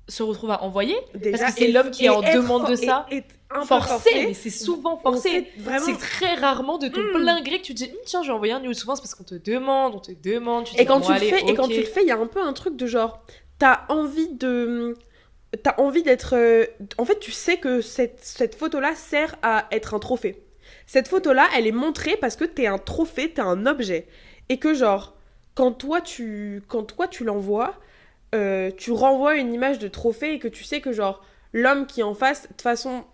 [SPEAKER 2] se retrouve à envoyer déjà, parce que c'est l'homme qui est en demande de ça, forcé, mais c'est souvent forcé, c'est très rarement de ton plein gré que tu te dis tiens je vais envoyer un nude. Souvent c'est parce qu'on te demande, tu te dis,
[SPEAKER 3] et quand tu le fais, et quand tu le fais il y a un peu un truc de genre t'as envie d'être en fait tu sais que cette photo là sert à être un trophée. Cette photo là elle est montrée parce que t'es un trophée, t'es un objet, et que genre quand toi tu l'envoies, tu renvoies une image de trophée, et que tu sais que genre l'homme qui est en face, de toute façon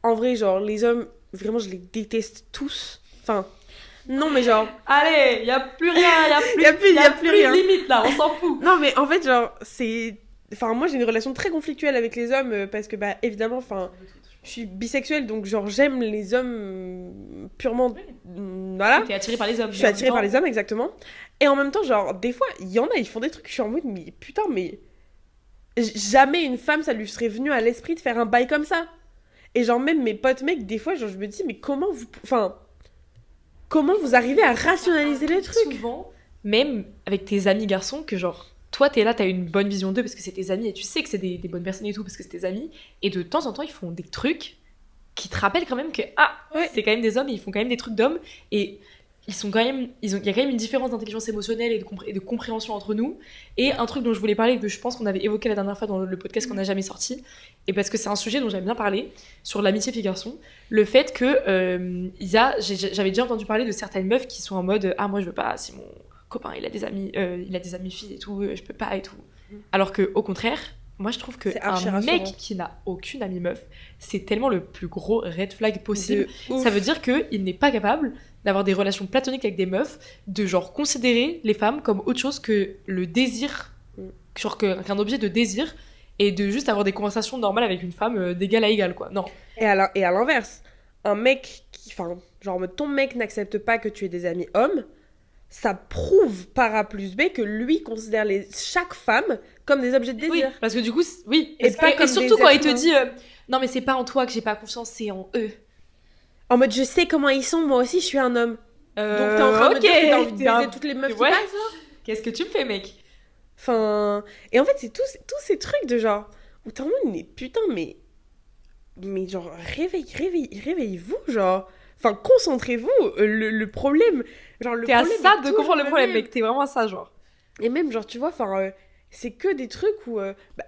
[SPEAKER 3] en vrai genre les hommes vraiment je les déteste tous, non mais genre
[SPEAKER 2] allez y a plus rien, y a plus rien, limite là, on s'en fout.
[SPEAKER 3] Non mais en fait genre c'est moi j'ai une relation très conflictuelle avec les hommes parce que évidemment je suis bisexuelle, donc genre j'aime les hommes purement, voilà.
[SPEAKER 2] T'es attirée par les hommes.
[SPEAKER 3] Je suis attirée par les hommes, exactement. Et en même temps, genre des fois, il y en a, ils font des trucs, je suis en mode, mais putain, mais jamais une femme, ça lui serait venu à l'esprit de faire un bail comme ça. Et genre même mes potes mecs, des fois, genre je me dis, mais comment vous arrivez à rationaliser les trucs?
[SPEAKER 2] Souvent, même avec tes amis garçons, que genre toi t'es là, t'as une bonne vision d'eux parce que c'est tes amis et tu sais que c'est des bonnes personnes et tout parce que c'est tes amis, et de temps en temps ils font des trucs qui te rappellent quand même que c'est quand même des hommes et ils font quand même des trucs d'hommes, et il y a quand même une différence d'intelligence émotionnelle et de compréhension entre nous. Et un truc dont je voulais parler, que je pense qu'on avait évoqué la dernière fois dans le podcast qu'on n'a jamais sorti, et parce que c'est un sujet dont j'aime bien parler, sur l'amitié fille-garçon, le fait que j'avais déjà entendu parler de certaines meufs qui sont en mode moi je veux pas, si mon copain il a des amis filles et tout, je peux pas et tout. Alors que au contraire, moi je trouve que un mec qui n'a aucune amie meuf, c'est tellement le plus gros red flag possible. Ça veut dire qu'il n'est pas capable d'avoir des relations platoniques avec des meufs, de genre considérer les femmes comme autre chose que le désir, genre qu'un objet de désir, et de juste avoir des conversations normales avec une femme d'égal à égal, quoi. Non.
[SPEAKER 3] Et à l'inverse, un mec genre ton mec n'accepte pas que tu aies des amis hommes, ça prouve par A plus B que lui considère chaque femme comme des objets de désir.
[SPEAKER 2] Oui, parce que du coup,
[SPEAKER 3] et
[SPEAKER 2] surtout quand il te dit non mais c'est pas en toi que j'ai pas confiance, c'est en eux.
[SPEAKER 3] En mode je sais comment ils sont, moi aussi je suis un homme. Donc t'es en train de me dire que t'as envie de baiser toutes les meufs qui passent, là.
[SPEAKER 2] Qu'est-ce que tu me fais, mec?
[SPEAKER 3] Et en fait c'est tous ces trucs de genre où t'es en mode mais putain mais genre réveillez-vous, genre concentrez-vous, le problème, genre le
[SPEAKER 2] t'es
[SPEAKER 3] problème
[SPEAKER 2] à ça de comprendre le problème, mec, t'es vraiment à ça, genre.
[SPEAKER 3] Et même genre tu vois c'est que des trucs où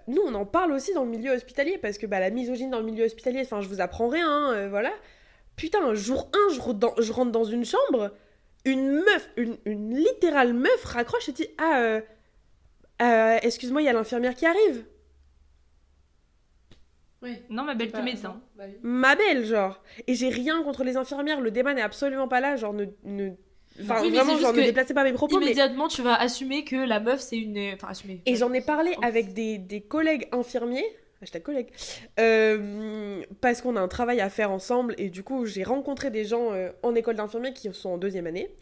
[SPEAKER 3] nous on en parle aussi dans le milieu hospitalier, parce que la misogynie dans le milieu hospitalier, je vous apprends rien, voilà. Putain, jour 1, je rentre dans une chambre, une meuf, une littérale meuf raccroche et dit excuse-moi, il y a l'infirmière qui arrive.
[SPEAKER 2] Ouais.
[SPEAKER 1] Non, ma belle, tu es médecin.
[SPEAKER 2] Bah oui.
[SPEAKER 3] Ma belle, genre. Et j'ai rien contre les infirmières, le débat n'est absolument pas là, genre Enfin,
[SPEAKER 2] Oui, mais
[SPEAKER 3] vraiment,
[SPEAKER 2] c'est juste
[SPEAKER 3] genre, ne
[SPEAKER 2] que
[SPEAKER 3] déplacez pas mes propos, mais...
[SPEAKER 2] Immédiatement, tu vas assumer que la meuf, c'est une... Enfin, assumer.
[SPEAKER 3] Et j'en ai parlé avec des collègues infirmiers, hashtag collègues, parce qu'on a un travail à faire ensemble, et du coup, j'ai rencontré des gens en école d'infirmiers qui sont en 2e année,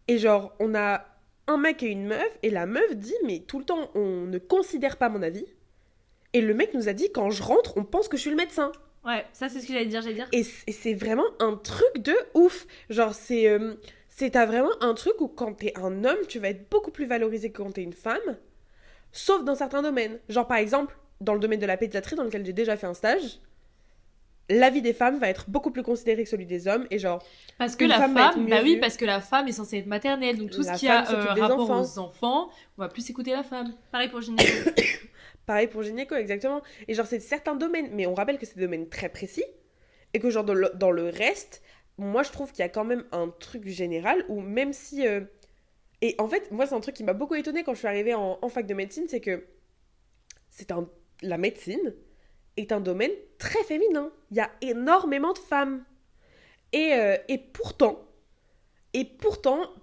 [SPEAKER 3] et genre, on a un mec et une meuf, et la meuf dit, mais tout le temps, on ne considère pas mon avis, et le mec nous a dit, quand je rentre, on pense que je suis le médecin.
[SPEAKER 1] Ouais, ça c'est ce que j'allais dire.
[SPEAKER 3] Et c'est vraiment un truc de ouf. Genre, t'as vraiment un truc où quand t'es un homme, tu vas être beaucoup plus valorisé que quand t'es une femme, sauf dans certains domaines. Genre, par exemple, dans le domaine de la pédiatrie, dans lequel j'ai déjà fait un stage, l'avis des femmes va être beaucoup plus considéré que celui des hommes, et genre...
[SPEAKER 2] Parce que
[SPEAKER 3] une
[SPEAKER 2] la
[SPEAKER 3] femme va être
[SPEAKER 2] femme,
[SPEAKER 3] mieux
[SPEAKER 2] bah oui,
[SPEAKER 3] vue.
[SPEAKER 2] parce que la femme est censée être maternelle, donc tout
[SPEAKER 3] La
[SPEAKER 2] ce qui a
[SPEAKER 3] femme s'occupe des
[SPEAKER 2] rapport
[SPEAKER 3] enfants.
[SPEAKER 2] aux enfants, on va plus écouter la femme.
[SPEAKER 1] Pareil pour gynéco.
[SPEAKER 3] Pareil pour gynéco, exactement. Et genre, c'est certains domaines, mais on rappelle que c'est des domaines très précis, et que genre, dans le reste, moi, je trouve qu'il y a quand même un truc général où même si... Et en fait, moi, c'est un truc qui m'a beaucoup étonnée quand je suis arrivée en fac de médecine, c'est que la médecine est un domaine très féminin. Il y a énormément de femmes. Et pourtant,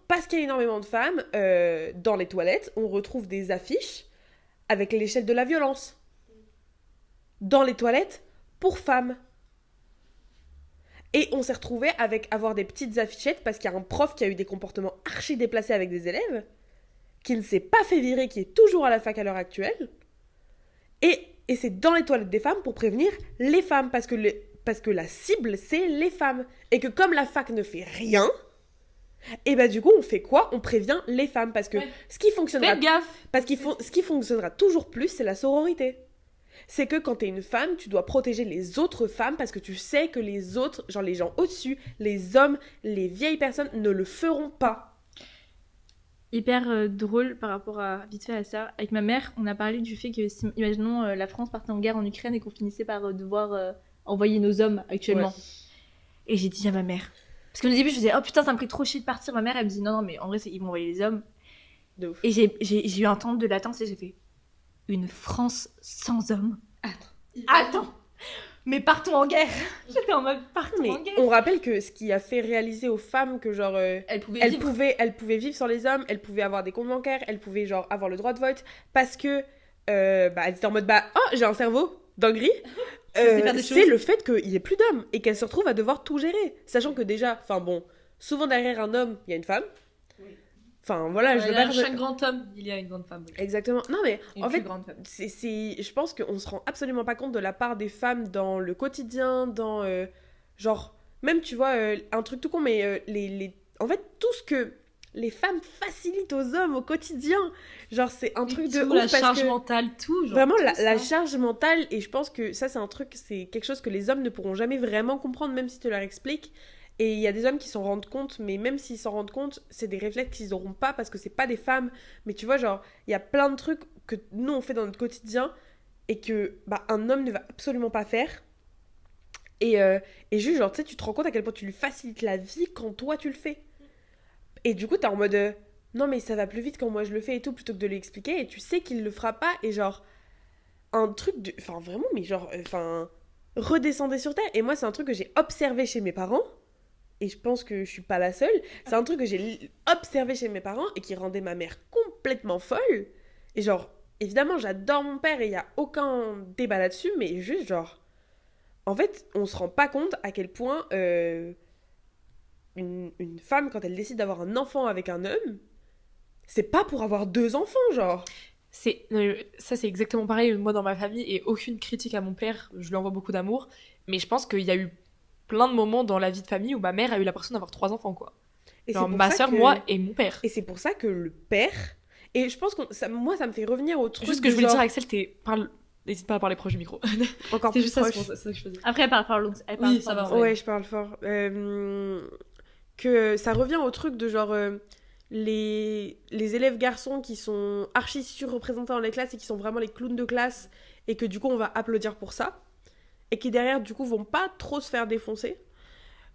[SPEAKER 3] parce qu'il y a énormément de femmes, dans les toilettes, on retrouve des affiches avec l'échelle de la violence. Dans les toilettes, pour femmes. Et on s'est retrouvé avec avoir des petites affichettes parce qu'il y a un prof qui a eu des comportements archi déplacés avec des élèves, qui ne s'est pas fait virer, qui est toujours à la fac à l'heure actuelle. Et c'est dans les toilettes des femmes pour prévenir les femmes, parce que la cible, c'est les femmes. Et que comme la fac ne fait rien, et bah du coup, on fait quoi ? On prévient les femmes, parce que ce qui fonctionnera...
[SPEAKER 2] Faites gaffe.
[SPEAKER 3] Ce qui fonctionnera toujours plus, c'est la sororité. C'est que quand t'es une femme, tu dois protéger les autres femmes parce que tu sais que les autres, genre les gens au-dessus, les hommes, les vieilles personnes, ne le feront pas.
[SPEAKER 1] Hyper drôle par rapport à vite fait à ça. Avec ma mère, on a parlé du fait que, si, imaginons, la France partait en guerre en Ukraine et qu'on finissait par devoir envoyer nos hommes actuellement. Ouais. Et j'ai dit à ma mère, parce qu'au début je faisais oh putain ça me ferait trop chier de partir. Ma mère elle me dit non mais en vrai ils vont envoyer les hommes.
[SPEAKER 3] De ouf.
[SPEAKER 1] Et j'ai eu un temps de latence et j'ai fait une France sans hommes. Attends. Mais partons en guerre. J'étais en mode partons en guerre.
[SPEAKER 3] On rappelle que ce qui a fait réaliser aux femmes que genre elles pouvaient vivre sans les hommes, elles pouvaient avoir des comptes bancaires, elles pouvaient genre avoir le droit de vote parce que elles étaient en mode j'ai un cerveau dinguerie. C'est le fait qu'il y ait plus d'hommes et qu'elles se retrouvent à devoir tout gérer, sachant que déjà, enfin bon, souvent derrière un homme il y a une femme. Enfin voilà,
[SPEAKER 2] chaque grand homme, il y a une grande femme. Oui.
[SPEAKER 3] Exactement. Non mais en fait,
[SPEAKER 2] je
[SPEAKER 3] pense qu'on se rend absolument pas compte de la part des femmes dans le quotidien, dans genre même tu vois un truc tout con, mais en fait tout ce que les femmes facilitent aux hommes au quotidien, genre c'est un truc de ouf
[SPEAKER 2] la charge mentale, tout. Genre,
[SPEAKER 3] vraiment la charge mentale, et je pense que ça c'est quelque chose que les hommes ne pourront jamais vraiment comprendre même si tu leur expliques. Et il y a des hommes qui s'en rendent compte, mais même s'ils s'en rendent compte, c'est des réflexes qu'ils n'auront pas parce que c'est pas des femmes. Mais tu vois, genre, il y a plein de trucs que nous on fait dans notre quotidien et que un homme ne va absolument pas faire. Et juste, genre, tu sais, tu te rends compte à quel point tu lui facilites la vie quand toi tu le fais. Et du coup, t'es en mode non, mais ça va plus vite quand moi je le fais et tout, plutôt que de lui expliquer. Et tu sais qu'il le fera pas. Et genre, un truc de. Enfin, vraiment, mais genre, redescendez sur terre. Et moi, c'est un truc que j'ai observé chez mes parents. Et je pense que je suis pas la seule. C'est un truc que j'ai observé chez mes parents et qui rendait ma mère complètement folle. Et genre, évidemment, j'adore mon père et il y a aucun débat là-dessus, mais juste genre... En fait, on se rend pas compte à quel point une femme, quand elle décide d'avoir un enfant avec un homme, c'est pas pour avoir 2 enfants, genre.
[SPEAKER 2] Ça, c'est exactement pareil, moi, dans ma famille, et aucune critique à mon père, je lui envoie beaucoup d'amour, mais je pense qu'il y a eu plein de moments dans la vie de famille où ma mère a eu l'impression d'avoir 3 enfants, quoi.
[SPEAKER 3] Et
[SPEAKER 2] genre ma soeur, moi et mon père.
[SPEAKER 3] Et c'est pour ça que le père... Et je pense que moi, ça me fait revenir au truc.
[SPEAKER 2] Juste que je voulais dire, Axel, n'hésite pas à parler proche du micro.
[SPEAKER 3] Encore plus
[SPEAKER 2] juste
[SPEAKER 3] proche.
[SPEAKER 2] C'est ça que je faisais.
[SPEAKER 1] Après, elle parle fort.
[SPEAKER 2] Oui, ça va.
[SPEAKER 3] Ouais, je parle fort. Que ça revient au truc de genre... les élèves garçons qui sont archi surreprésentés dans les classes et qui sont vraiment les clowns de classe et que du coup, on va applaudir pour ça. Et qui derrière du coup vont pas trop se faire défoncer.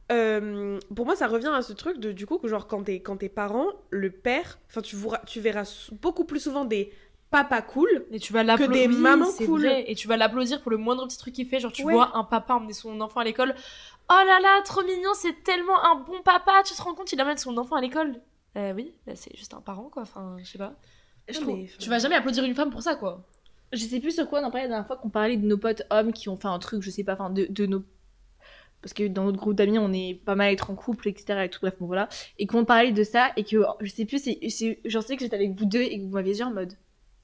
[SPEAKER 3] Pour moi ça revient à ce truc de du coup que genre quand t'es parent, le père, enfin tu verras beaucoup plus souvent des papas cool
[SPEAKER 2] Et tu vas
[SPEAKER 3] que des mamans cool.
[SPEAKER 2] Vrai. Et tu vas l'applaudir pour le moindre petit truc qu'il fait. Genre, tu
[SPEAKER 3] Ouais.
[SPEAKER 2] vois un papa emmener son enfant à l'école. Oh là là, trop mignon, c'est tellement un bon papa. Tu te rends compte, il amène son enfant à l'école. Oui, bah, c'est juste un parent, quoi. Enfin, je sais pas. Je
[SPEAKER 3] Non,
[SPEAKER 2] trouve.
[SPEAKER 3] mais,
[SPEAKER 2] Tu vas jamais applaudir une femme pour ça, quoi.
[SPEAKER 1] Je sais plus sur quoi on en parlait la dernière fois qu'on parlait de nos potes hommes qui ont fait un truc, je sais pas, enfin de nos. Parce que dans notre groupe d'amis, on est pas mal à être en couple, etc. Et tout, bref, bon voilà. Et qu'on parlait de ça, et que je sais plus, j'en sais que j'étais avec vous deux et que vous m'aviez dit en mode.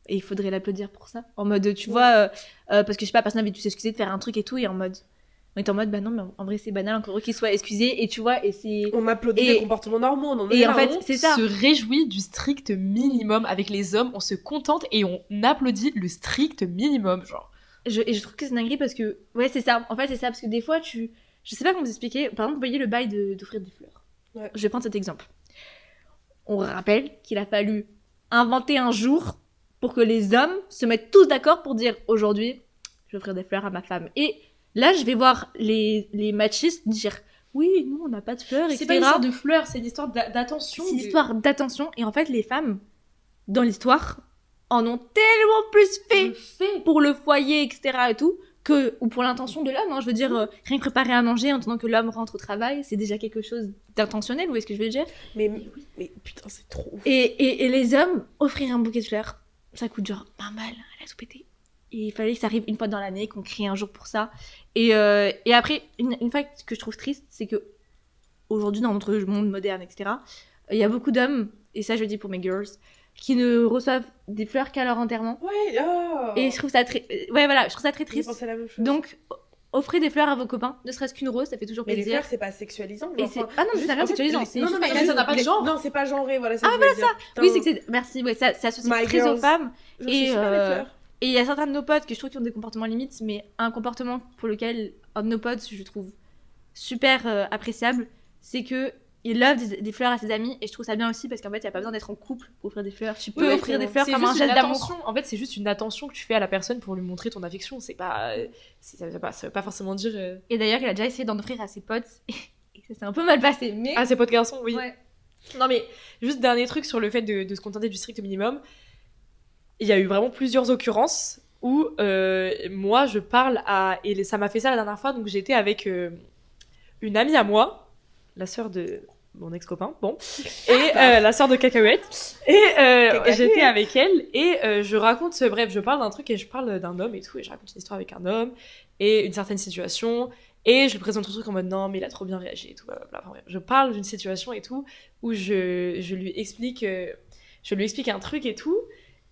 [SPEAKER 1] Et il faudrait l'applaudir pour ça. En mode, tu vois, parce que je sais pas, personne n'avait dû s'excuser de faire un truc et tout, et en mode. On était en mode, bah non, mais en vrai, c'est banal, encore qu'il soit excusé, et tu vois, et c'est.
[SPEAKER 3] on applaudit les comportements normaux, on en est
[SPEAKER 1] Et
[SPEAKER 3] là,
[SPEAKER 1] en fait,
[SPEAKER 3] hein.
[SPEAKER 1] c'est ça.
[SPEAKER 2] Se réjouit du strict minimum avec les hommes, on se contente et on applaudit le strict minimum, genre.
[SPEAKER 1] Et je trouve que c'est dinguerie parce que. Ouais, c'est ça. En fait, c'est ça, parce que des fois, tu. Je sais pas comment vous expliquer. Par exemple, vous voyez le bail d'offrir des fleurs.
[SPEAKER 3] Ouais.
[SPEAKER 1] Je vais prendre cet exemple. On rappelle qu'il a fallu inventer un jour pour que les hommes se mettent tous d'accord pour dire aujourd'hui, je vais offrir des fleurs à ma femme. Et là, je vais voir les machistes dire oui, nous, on n'a pas de fleurs, etc.
[SPEAKER 2] C'est pas une histoire de fleurs, c'est une histoire d'attention.
[SPEAKER 1] C'est une histoire d'attention. Et en fait, les femmes, dans l'histoire, en ont tellement plus fait pour le foyer, etc. et tout, ou pour l'intention de l'homme. Hein. Je veux dire, rien que préparer à manger en attendant que l'homme rentre au travail, c'est déjà quelque chose d'intentionnel, vous voyez ce que je veux dire?
[SPEAKER 3] Mais putain, c'est trop ouf.
[SPEAKER 1] Et les hommes, offrir un bouquet de fleurs, ça coûte genre pas mal, elle a tout pété. Et il fallait que ça arrive une fois dans l'année, qu'on crie un jour pour ça. Et après, une fois que je trouve triste, c'est que aujourd'hui, dans notre monde moderne, etc., il y a beaucoup d'hommes, et ça je le dis pour mes girls, qui ne reçoivent des fleurs qu'à leur enterrement.
[SPEAKER 3] Ouais, oh.
[SPEAKER 1] Et je trouve ça très... Ouais, voilà, je trouve ça très triste.
[SPEAKER 3] La même chose.
[SPEAKER 1] Donc, offrez des fleurs à vos copains, ne serait-ce qu'une rose, ça fait toujours
[SPEAKER 3] mais
[SPEAKER 1] plaisir.
[SPEAKER 3] les fleurs, c'est pas sexualisant.
[SPEAKER 1] Et c'est... Ah non, mais c'est rien de sexualisant.
[SPEAKER 3] Non, mais
[SPEAKER 2] ça n'a pas de genre.
[SPEAKER 3] Non, c'est pas genré, voilà.
[SPEAKER 1] Ah, voilà ça. Oui, c'est que c'est... Merci, ouais, ça associe
[SPEAKER 3] My
[SPEAKER 1] très
[SPEAKER 3] girls.
[SPEAKER 1] aux femmes.
[SPEAKER 3] Et
[SPEAKER 1] Et il y a certains de nos potes que je trouve qui ont des comportements limites, mais un comportement pour lequel un de nos potes, je trouve super appréciable, c'est que il offre des fleurs à ses amis, et je trouve ça bien aussi parce qu'en fait, il n'y a pas besoin d'être en couple pour offrir des fleurs. Tu peux offrir des fleurs comme un geste d'amour.
[SPEAKER 2] En fait, c'est juste une attention que tu fais à la personne pour lui montrer ton affection. Ça veut pas forcément dire.
[SPEAKER 1] Et d'ailleurs, il a déjà essayé d'en offrir à ses potes, et ça s'est un peu mal passé, mais.
[SPEAKER 2] Ah, ses potes garçons, oui.
[SPEAKER 1] Ouais.
[SPEAKER 2] Non, mais juste dernier truc sur le fait de se contenter du strict minimum. Il y a eu vraiment plusieurs occurrences où moi je parle à. Et ça m'a fait ça la dernière fois, donc j'étais avec une amie à moi, la sœur de mon ex-copain, bon, et la sœur de Cacahuète, et j'étais avec elle, et je raconte, bref, je parle d'un truc et je parle d'un homme et tout, et je raconte une histoire avec un homme, et une certaine situation, et je lui présente un truc en mode non, mais il a trop bien réagi et tout, blablabla. Enfin, bref, je parle d'une situation et tout, où je lui explique un truc et tout.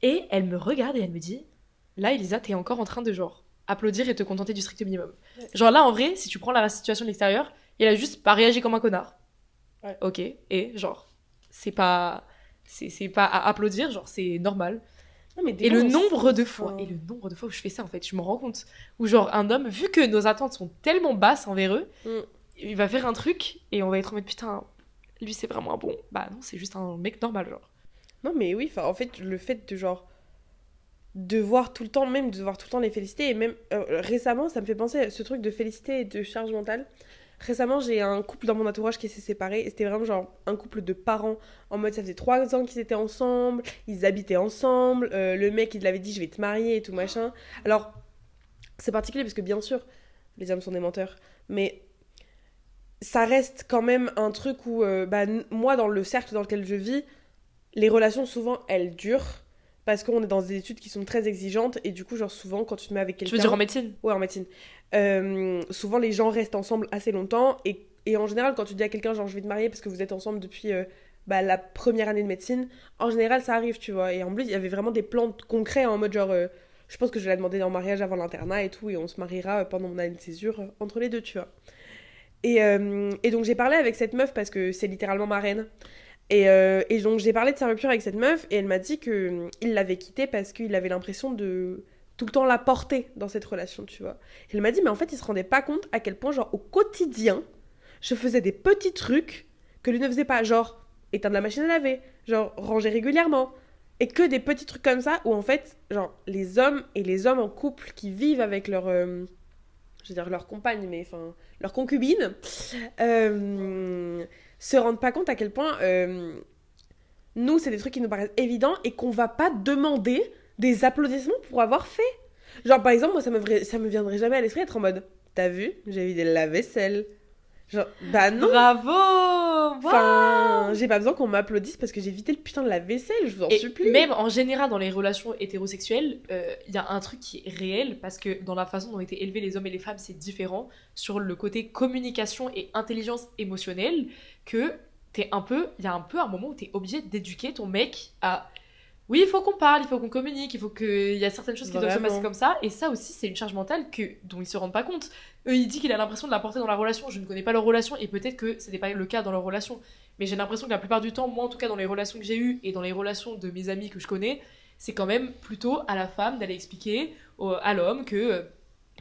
[SPEAKER 2] Et elle me regarde et elle me dit là, Elisa, t'es encore en train de genre applaudir et te contenter du strict minimum. Ouais. Genre là, en vrai, si tu prends la situation de l'extérieur, il a juste pas réagi comme un connard. Ouais. Ok, et genre, c'est pas à applaudir, genre, c'est normal. Non, mais et le nombre de fois où je fais ça, en fait, je me rends compte. Où genre, un homme, vu que nos attentes sont tellement basses envers eux, il va faire un truc et on va être en mode putain, lui c'est vraiment un bon. Bah non, c'est juste un mec normal, genre.
[SPEAKER 3] Non, mais oui, en fait, le fait de genre devoir tout le temps les féliciter, et même récemment, ça me fait penser à ce truc de féliciter et de charge mentale. Récemment, j'ai un couple dans mon entourage qui s'est séparé, et c'était vraiment genre un couple de parents, en mode ça faisait 3 ans qu'ils étaient ensemble, ils habitaient ensemble, le mec il l'avait dit je vais te marier et tout machin. Alors, c'est particulier parce que bien sûr, les hommes sont des menteurs, mais ça reste quand même un truc où, moi dans le cercle dans lequel je vis, les relations, souvent, elles durent parce qu'on est dans des études qui sont très exigeantes et du coup, genre, souvent, quand tu te mets avec quelqu'un...
[SPEAKER 2] Tu veux dire en médecine ?
[SPEAKER 3] Ouais, en médecine. Souvent, les gens restent ensemble assez longtemps et en général, quand tu dis à quelqu'un, genre, je vais te marier parce que vous êtes ensemble depuis la première année de médecine, en général, ça arrive, tu vois. Et en plus, il y avait vraiment des plans concrets en mode genre... je pense que je vais la demander en mariage avant l'internat et tout et on se mariera pendant mon année de césure entre les deux, tu vois. Et donc, j'ai parlé avec cette meuf parce que c'est littéralement ma reine. Et donc j'ai parlé de sa rupture avec cette meuf et elle m'a dit qu'il l'avait quittée parce qu'il avait l'impression de tout le temps la porter dans cette relation, tu vois. Et elle m'a dit mais en fait il se rendait pas compte à quel point genre au quotidien je faisais des petits trucs que lui ne faisait pas, genre éteindre la machine à laver, genre ranger régulièrement, et que des petits trucs comme ça où en fait genre les hommes en couple qui vivent avec leur je veux dire leur compagne, mais enfin leur concubine se rendent pas compte à quel point nous c'est des trucs qui nous paraissent évidents et qu'on va pas demander des applaudissements pour avoir fait. Genre, par exemple, moi, ça me viendrait jamais à l'esprit d'être en mode, t'as vu, j'ai vidé le lave-vaisselle. Genre, bah non.
[SPEAKER 2] Bravo.
[SPEAKER 3] Enfin, j'ai pas besoin qu'on m'applaudisse parce que j'ai vidé le putain de lave-vaisselle, je vous en
[SPEAKER 2] Et
[SPEAKER 3] supplie.
[SPEAKER 2] même en général, dans les relations hétérosexuelles, il y a un truc qui est réel, parce que dans la façon dont ont été élevés les hommes et les femmes, c'est différent, sur le côté communication et intelligence émotionnelle, que il y a un peu un moment où t'es obligé d'éduquer ton mec à... Oui, il faut qu'on parle, il faut qu'on communique, il y a certaines choses qui doivent se
[SPEAKER 3] Vraiment.
[SPEAKER 2] passer comme ça, et ça aussi, c'est une charge mentale dont ils se rendent pas compte. Eux, il dit qu'il a l'impression de la porter dans la relation, je ne connais pas leur relation, et peut-être que c'était pas le cas dans leur relation, mais j'ai l'impression que la plupart du temps, moi en tout cas dans les relations que j'ai eues, et dans les relations de mes amis que je connais, c'est quand même plutôt à la femme d'aller expliquer à l'homme que...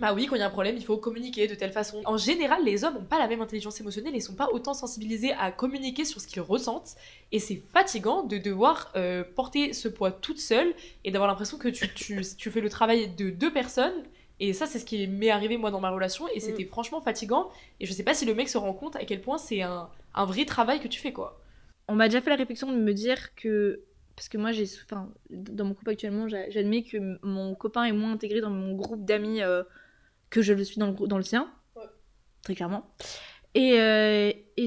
[SPEAKER 2] bah oui, quand il y a un problème, il faut communiquer de telle façon. En général, les hommes n'ont pas la même intelligence émotionnelle et sont pas autant sensibilisés à communiquer sur ce qu'ils ressentent. Et c'est fatigant de devoir porter ce poids toute seule et d'avoir l'impression que tu fais le travail de deux personnes. Et ça, c'est ce qui m'est arrivé moi dans ma relation et c'était franchement fatigant. Et je sais pas si le mec se rend compte à quel point c'est un vrai travail que tu fais, quoi.
[SPEAKER 1] On m'a déjà fait la réflexion de me dire que... Parce que moi, dans mon couple actuellement, j'admets que mon copain est moins intégré dans mon groupe d'amis que je le suis dans le sien. Ouais. Très clairement. Et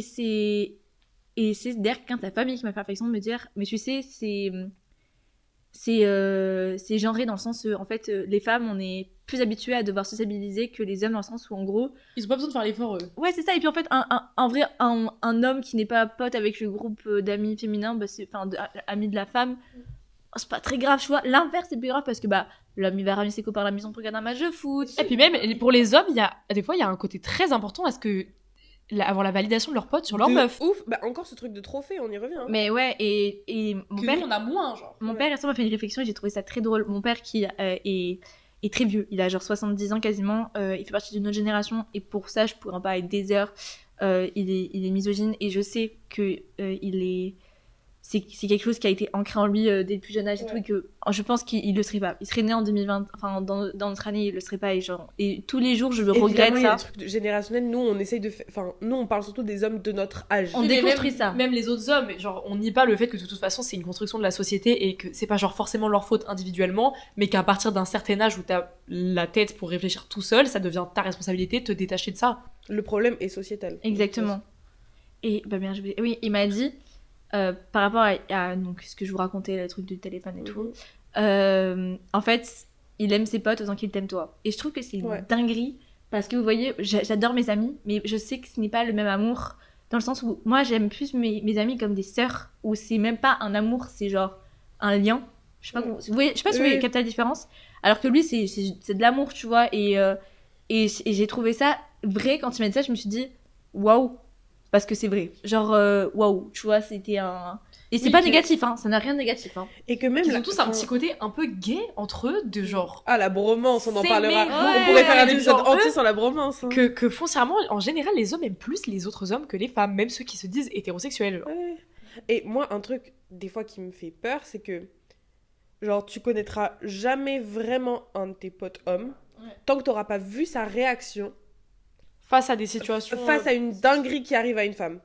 [SPEAKER 1] c'est derrière quelqu'un de ta famille qui m'a fait la réflexion de me dire, mais tu sais, c'est genré dans le sens où, en fait, les femmes, on est plus habitués à devoir sociabiliser que les hommes, dans le sens où, en gros...
[SPEAKER 2] Ils ont pas besoin de faire l'effort, eux.
[SPEAKER 1] Ouais, c'est ça. Et puis, en fait, un homme qui n'est pas pote avec le groupe d'amis féminins, amis de la femme, c'est pas très grave, tu vois. L'inverse, c'est plus grave parce que, l'homme, il va ramener ses copains à la maison pour regarder un match de foot.
[SPEAKER 2] Et puis même, pour les hommes, des fois, il y a un côté très important à ce que... avoir la validation de leurs potes sur leur meuf.
[SPEAKER 3] Ouf, encore ce truc de trophée, on y revient. Hein.
[SPEAKER 1] Mais ouais, et mon père...
[SPEAKER 2] nous, on a moins, genre.
[SPEAKER 1] Mon père, récemment, m'a fait une réflexion et j'ai trouvé ça très drôle. Mon père qui est très vieux, il a genre 70 ans quasiment, il fait partie d'une autre génération et pour ça, je pourrais en parler des heures. Il est misogyne et je sais que c'est quelque chose qui a été ancré en lui dès le plus jeune âge et tout, et que je pense qu'il le serait pas. Il serait né en 2020, enfin dans notre année, il le serait pas, et tous les jours je le regrette.
[SPEAKER 3] Il y a des trucs générationnels, nous on essaye nous on parle surtout des hommes de notre âge.
[SPEAKER 1] On déconstruit ça.
[SPEAKER 2] Même les autres hommes, genre on nie pas le fait que de toute façon c'est une construction de la société et que c'est pas genre forcément leur faute individuellement, mais qu'à partir d'un certain âge où t'as la tête pour réfléchir tout seul, ça devient ta responsabilité de te détacher de ça.
[SPEAKER 3] Le problème est sociétal.
[SPEAKER 1] Exactement. Et oui, il m'a dit par rapport à donc, ce que je vous racontais, le truc du téléphone et tout, en fait, il aime ses potes autant qu'il t'aime toi. Et je trouve que c'est une dinguerie, parce que vous voyez, j'adore mes amis, mais je sais que ce n'est pas le même amour, dans le sens où moi, j'aime plus mes amis comme des sœurs, où c'est même pas un amour, c'est genre un lien. Je sais pas, je sais pas si vous voyez capter la différence. Alors que lui, c'est de l'amour, tu vois, et j'ai trouvé ça vrai quand il m'a dit ça, je me suis dit, waouh! Parce que c'est vrai. Genre, waouh, tu vois, c'était un... Et c'est pas négatif, hein, ça n'a rien de négatif. Hein.
[SPEAKER 3] Et que même...
[SPEAKER 2] Ils ont tous un petit côté un peu gay entre eux, de genre...
[SPEAKER 3] Ah, la bromance, on en parlera.
[SPEAKER 2] Ouais,
[SPEAKER 3] on pourrait faire un épisode entier sur la bromance. Hein.
[SPEAKER 2] Que foncièrement, en général, les hommes aiment plus les autres hommes que les femmes, même ceux qui se disent hétérosexuels.
[SPEAKER 3] Ouais. Et moi, un truc, des fois, qui me fait peur, c'est que... Genre, tu connaîtras jamais vraiment un de tes potes hommes, tant que t'auras pas vu sa réaction...
[SPEAKER 2] Face à des situations...
[SPEAKER 3] Face à une dinguerie qui arrive à une femme.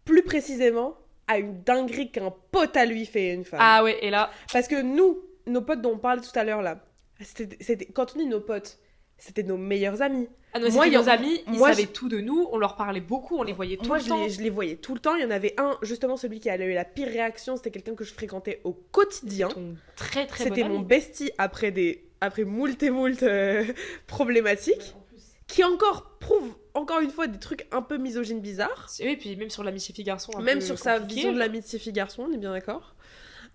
[SPEAKER 3] Plus précisément, à une dinguerie qu'un pote à lui fait à une femme.
[SPEAKER 2] Ah ouais, et là...
[SPEAKER 3] Parce que nous, nos potes dont on parle tout à l'heure là, c'était, quand on dit nos potes, c'était nos meilleurs amis.
[SPEAKER 2] Ah non, nos amis, ils savaient tout de nous, on leur parlait beaucoup, on les voyait tout le temps.
[SPEAKER 3] Je les voyais tout le temps. Il y en avait un, justement celui qui a eu la pire réaction, c'était quelqu'un que je fréquentais au quotidien.
[SPEAKER 2] Très très
[SPEAKER 3] C'était
[SPEAKER 2] bon
[SPEAKER 3] mon bestie après moult et moult problématiques. Qui prouve encore une fois des trucs un peu misogynes bizarres.
[SPEAKER 2] Oui, puis même sur l'amitié fille-garçon.
[SPEAKER 3] Même sur sa vision de l'amitié fille-garçon, on est bien d'accord.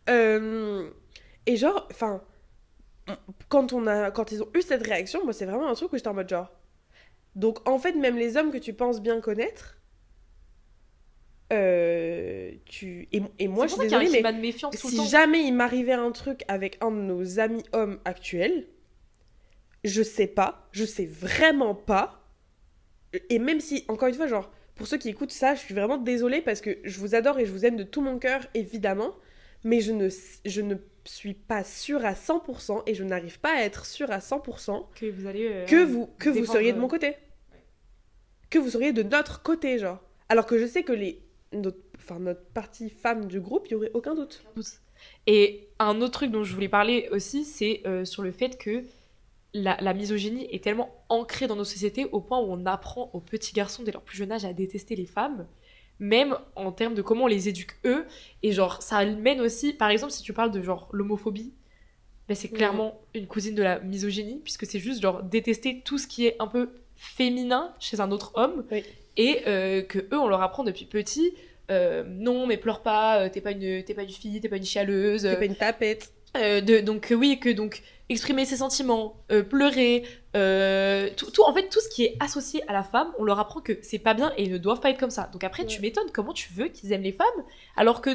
[SPEAKER 3] Et genre, enfin, quand ils ont eu cette réaction, moi c'est vraiment un truc où j'étais en mode genre. Donc en fait, même les hommes que tu penses bien connaître, et moi je suis désolée, mais
[SPEAKER 2] de méfiance
[SPEAKER 3] si jamais il m'arrivait un truc avec un de nos amis hommes actuels, je sais vraiment pas. Et même si, encore une fois, genre, pour ceux qui écoutent ça, je suis vraiment désolée parce que je vous adore et je vous aime de tout mon cœur, évidemment. Mais je ne suis pas sûre à 100% et je n'arrive pas à être sûre à 100%
[SPEAKER 2] que vous allez
[SPEAKER 3] que vous seriez de mon côté. Ouais. Que vous seriez de notre côté, genre. Alors que je sais que notre partie femme du groupe, il n'y aurait aucun doute.
[SPEAKER 2] Et un autre truc dont je voulais parler aussi, c'est sur le fait que la misogynie est tellement ancrée dans nos sociétés au point où on apprend aux petits garçons dès leur plus jeune âge à détester les femmes, même en termes de comment on les éduque eux. Et genre, ça mène aussi, par exemple, si tu parles de genre l'homophobie, ben c'est clairement une cousine de la misogynie, puisque c'est juste genre détester tout ce qui est un peu féminin chez un autre homme, et que eux, on leur apprend depuis petit, non, mais pleure pas, t'es pas une fille, t'es pas une chialeuse,
[SPEAKER 3] t'es pas une tapette.
[SPEAKER 2] Donc exprimer ses sentiments, pleurer, en fait tout ce qui est associé à la femme, on leur apprend que c'est pas bien et ils ne doivent pas être comme ça. Donc après tu m'étonnes comment tu veux qu'ils aiment les femmes alors que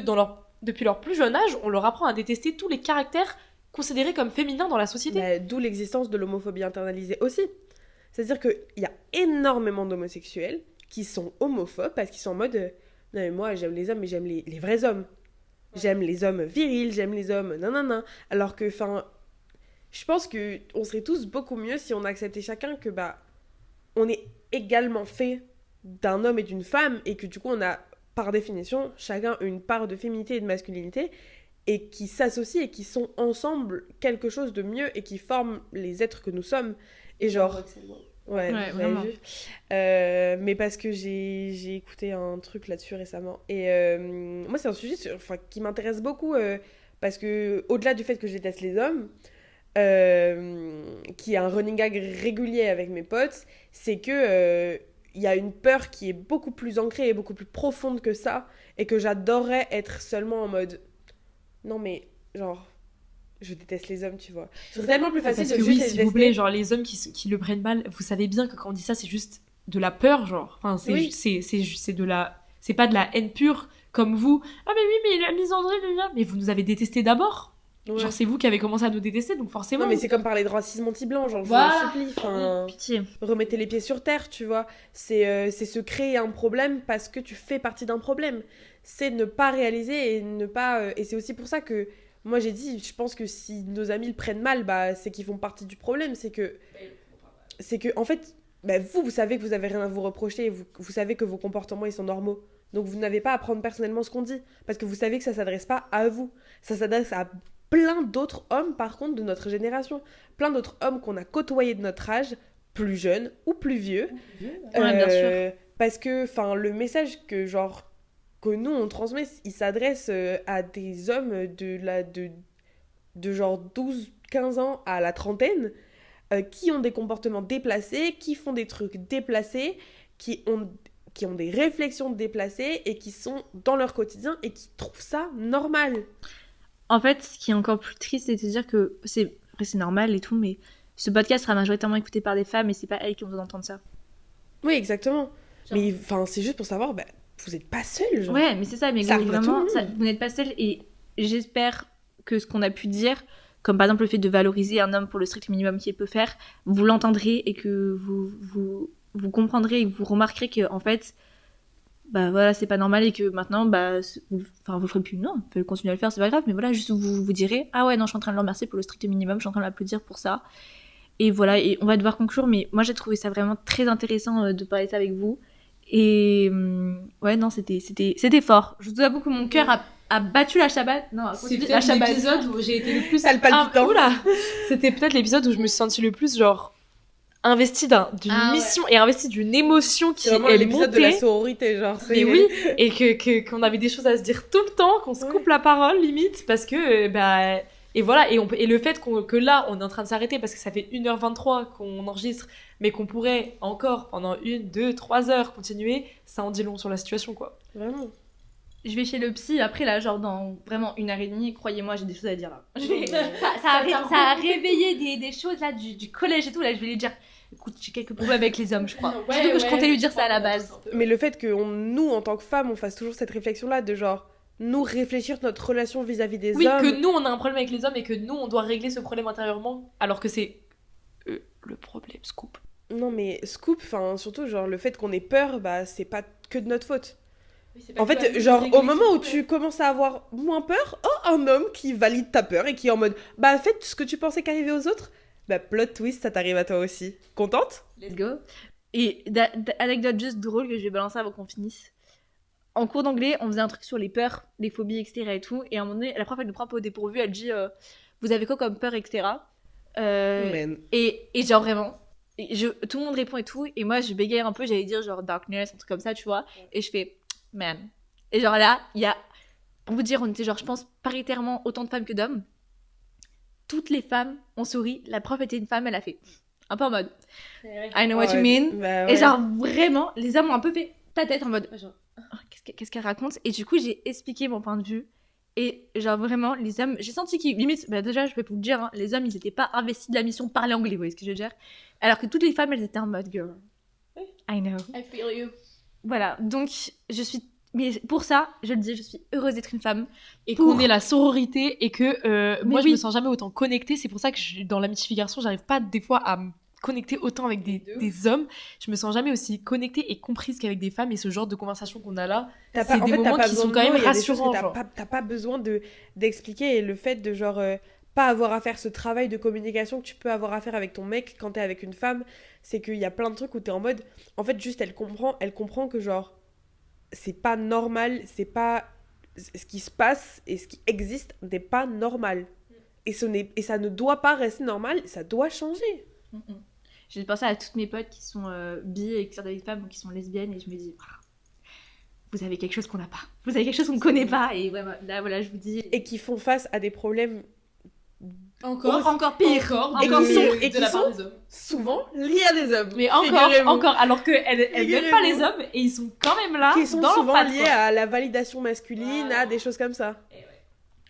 [SPEAKER 2] depuis leur plus jeune âge, on leur apprend à détester tous les caractères considérés comme féminins dans la société.
[SPEAKER 3] D'où l'existence de l'homophobie internalisée aussi. C'est-à-dire qu'il y a énormément d'homosexuels qui sont homophobes parce qu'ils sont en mode non mais moi j'aime les hommes mais j'aime les vrais hommes. J'aime les hommes virils, j'aime les hommes nanana. Alors que, je pense qu'on serait tous beaucoup mieux si on acceptait chacun que, on est également fait d'un homme et d'une femme et que du coup, on a, par définition, chacun une part de féminité et de masculinité et qui s'associent et qui sont ensemble quelque chose de mieux et qui forment les êtres que nous sommes. Et genre... Ouais,
[SPEAKER 1] vraiment.
[SPEAKER 3] Vu. Mais parce que j'ai écouté un truc là-dessus récemment. Et moi, c'est un sujet qui m'intéresse beaucoup parce que, au-delà du fait que je déteste les hommes, qui est un running gag régulier avec mes potes, c'est que il y a une peur qui est beaucoup plus ancrée et beaucoup plus profonde que ça, et que j'adorerais être seulement en mode non, mais genre. Je déteste les hommes, tu vois. C'est tellement plus facile
[SPEAKER 2] parce que oui, s'il vous plaît, genre les hommes qui le prennent mal, vous savez bien que quand on dit ça, c'est juste de la peur, genre. Enfin, c'est de la... C'est pas de la haine pure, comme vous. Ah mais oui, mais la misandrie, mais vous nous avez détesté d'abord. Ouais. Genre c'est vous qui avez commencé à nous détester, donc forcément...
[SPEAKER 3] Non mais c'est comme parler de racisme anti-blanc, genre
[SPEAKER 2] voilà.
[SPEAKER 3] Je vous en supplie,
[SPEAKER 1] pitié.
[SPEAKER 3] Remettez les pieds sur terre, tu vois. C'est se créer un problème parce que tu fais partie d'un problème. C'est ne pas réaliser et ne pas... Et c'est aussi pour ça que... Moi, j'ai dit, je pense que si nos amis le prennent mal, c'est qu'ils font partie du problème. C'est que en fait, vous savez que vous avez rien à vous reprocher. Et vous savez que vos comportements, ils sont normaux. Donc, vous n'avez pas à prendre personnellement ce qu'on dit. Parce que vous savez que ça s'adresse pas à vous. Ça s'adresse à plein d'autres hommes, par contre, de notre génération. Plein d'autres hommes qu'on a côtoyés de notre âge, plus jeunes ou plus vieux.
[SPEAKER 1] Ouais, bien sûr.
[SPEAKER 3] Parce que, le message que, genre... que nous on transmet, il s'adresse à des hommes de genre 12-15 ans à la trentaine, qui ont des comportements déplacés, qui font des trucs déplacés, qui ont des réflexions déplacées et qui sont dans leur quotidien et qui trouvent ça normal.
[SPEAKER 1] En fait, ce qui est encore plus triste, c'est de se dire que c'est normal et tout, mais ce podcast sera majoritairement écouté par des femmes et c'est pas elles qui ont besoin d'entendre ça.
[SPEAKER 3] Oui, exactement. Genre. Mais c'est juste pour savoir... vous n'êtes pas seul, genre.
[SPEAKER 1] Ouais, mais c'est ça, mais
[SPEAKER 3] ça
[SPEAKER 1] vraiment, vous n'êtes pas seul et j'espère que ce qu'on a pu dire, comme par exemple le fait de valoriser un homme pour le strict minimum qu'il peut faire, vous l'entendrez et que vous comprendrez et que vous remarquerez que en fait, voilà, c'est pas normal et que maintenant, vous ferez plus, non, vous pouvez continuer à le faire, c'est pas grave, mais voilà, juste vous direz, ah ouais, non, je suis en train de le remercier pour le strict minimum, je suis en train de l'applaudir pour ça. Et voilà, et on va devoir conclure, mais moi j'ai trouvé ça vraiment très intéressant de parler de ça avec vous. Et ouais, non, c'était fort. Je vous avoue que mon cœur a battu la Shabbat. Non,
[SPEAKER 2] c'est peut-être l'épisode où j'ai été le plus...
[SPEAKER 3] Ça le palpitant.
[SPEAKER 2] C'était peut-être l'épisode où je me suis sentie le plus, genre, investie d'une mission et investie d'une émotion qui est
[SPEAKER 3] l'épisode
[SPEAKER 2] montée.
[SPEAKER 3] De la sororité, genre.
[SPEAKER 2] Mais oui, et qu'on avait des choses à se dire tout le temps, qu'on se coupe la parole, limite, parce que, et voilà, et le fait que là, on est en train de s'arrêter parce que ça fait 1h23 qu'on enregistre, mais qu'on pourrait encore pendant 1, 2, 3 heures continuer, ça en dit long sur la situation, quoi.
[SPEAKER 3] Vraiment.
[SPEAKER 1] Je vais chez le psy, après là, genre dans vraiment 1h30, croyez-moi, j'ai des choses à dire là. Ça a réveillé des choses là du collège et tout, là je vais lui dire, écoute, j'ai quelques problèmes avec les hommes, je crois. Surtout que je comptais lui dire ça à la base.
[SPEAKER 3] Mais le fait que nous, en tant que femmes, on fasse toujours cette réflexion-là de genre, nous réfléchir notre relation vis-à-vis des hommes.
[SPEAKER 2] Oui, que nous, on a un problème avec les hommes et que nous, on doit régler ce problème intérieurement, alors que c'est le problème, Scoop.
[SPEAKER 3] Non, mais Scoop, surtout, genre, le fait qu'on ait peur, c'est pas que de notre faute. Oui, en fait, genre, au moment où tu commences à avoir moins peur, un homme qui valide ta peur et qui est en mode, faites ce que tu pensais qu'arrivait aux autres, plot twist, ça t'arrive à toi aussi. Contente ?
[SPEAKER 1] Let's go. Et anecdote juste drôle que je vais balancer avant qu'on finisse. en cours d'anglais, on faisait un truc sur les peurs, les phobies, etc. et tout. Et à un moment donné, la prof, elle nous prend un peu au dépourvu. Elle dit vous avez quoi comme peur, etc. Et genre vraiment, tout le monde répond et tout. Et moi, je bégaye un peu. J'allais dire genre darkness, un truc comme ça, tu vois. Et je fais man. Et genre là, il y a, pour vous dire, on était genre, je pense, paritairement autant de femmes que d'hommes. Toutes les femmes ont souri. La prof était une femme, elle a fait un peu en mode I know what you mean.
[SPEAKER 3] Bah ouais.
[SPEAKER 1] Et genre vraiment, les hommes ont un peu fait ta tête en mode genre, oh, qu'est-ce qu'elle raconte. Et du coup, j'ai expliqué mon point de vue. Et genre vraiment, les hommes, j'ai senti qu'ils, limite, bah déjà, je vais vous le dire, hein, les hommes, ils étaient pas investis de la mission parler anglais, vous voyez ce que je veux dire. Alors que toutes les femmes, elles étaient en mode girl. I know.
[SPEAKER 2] I feel you.
[SPEAKER 1] Voilà, donc je suis. Mais pour ça, je le dis, je suis heureuse d'être une femme.
[SPEAKER 2] Et
[SPEAKER 1] Pour-
[SPEAKER 2] qu'on ait la sororité et que moi, je
[SPEAKER 1] oui.
[SPEAKER 2] me sens jamais autant connectée. C'est pour ça que dans l'amitié fille-garçon, j'arrive pas des fois à me connecter autant avec des hommes. Je me sens jamais aussi connectée et comprise qu'avec des femmes. Et ce genre de conversation qu'on a là,
[SPEAKER 3] T'as
[SPEAKER 2] c'est
[SPEAKER 3] pas- en
[SPEAKER 2] des
[SPEAKER 3] fait, t'as
[SPEAKER 2] moments
[SPEAKER 3] pas
[SPEAKER 2] qui
[SPEAKER 3] besoin
[SPEAKER 2] sont
[SPEAKER 3] de
[SPEAKER 2] quand même
[SPEAKER 3] mots, il y a des choses que
[SPEAKER 2] rassurants.
[SPEAKER 3] t'as pas besoin d'expliquer. Et le fait de genre pas avoir à faire ce travail de communication que tu peux avoir à faire avec ton mec quand t'es avec une femme, c'est qu'il y a plein de trucs où t'es en mode, en fait, juste elle comprend que genre c'est pas normal, c'est pas ce qui se passe et ce qui existe n'est pas normal. Et ça ne doit pas rester normal, ça doit changer.
[SPEAKER 1] J'ai pensé à toutes mes potes qui sont bi et qui sont des femmes ou qui sont lesbiennes et je me dis, vous avez quelque chose qu'on n'a pas. Vous avez quelque chose qu'on ne connaît pas. Et ouais, là, voilà, je vous dis.
[SPEAKER 3] Et qui font face à des problèmes
[SPEAKER 1] Encore pire.
[SPEAKER 3] Et
[SPEAKER 2] Encore
[SPEAKER 3] qui sont-
[SPEAKER 2] pire
[SPEAKER 3] et
[SPEAKER 2] de
[SPEAKER 3] qui
[SPEAKER 2] la part
[SPEAKER 3] sont-
[SPEAKER 2] des hommes.
[SPEAKER 3] souvent liés à des hommes.
[SPEAKER 2] Mais
[SPEAKER 3] Figurez-vous.
[SPEAKER 2] encore, alors qu'elles n'aiment pas
[SPEAKER 3] Figurez-vous.
[SPEAKER 2] les hommes et ils sont quand même là
[SPEAKER 3] Qui sont
[SPEAKER 2] dans leur
[SPEAKER 3] souvent
[SPEAKER 2] patte,
[SPEAKER 3] liés
[SPEAKER 2] quoi.
[SPEAKER 3] à la validation masculine,
[SPEAKER 2] Voilà.
[SPEAKER 3] à des choses comme ça.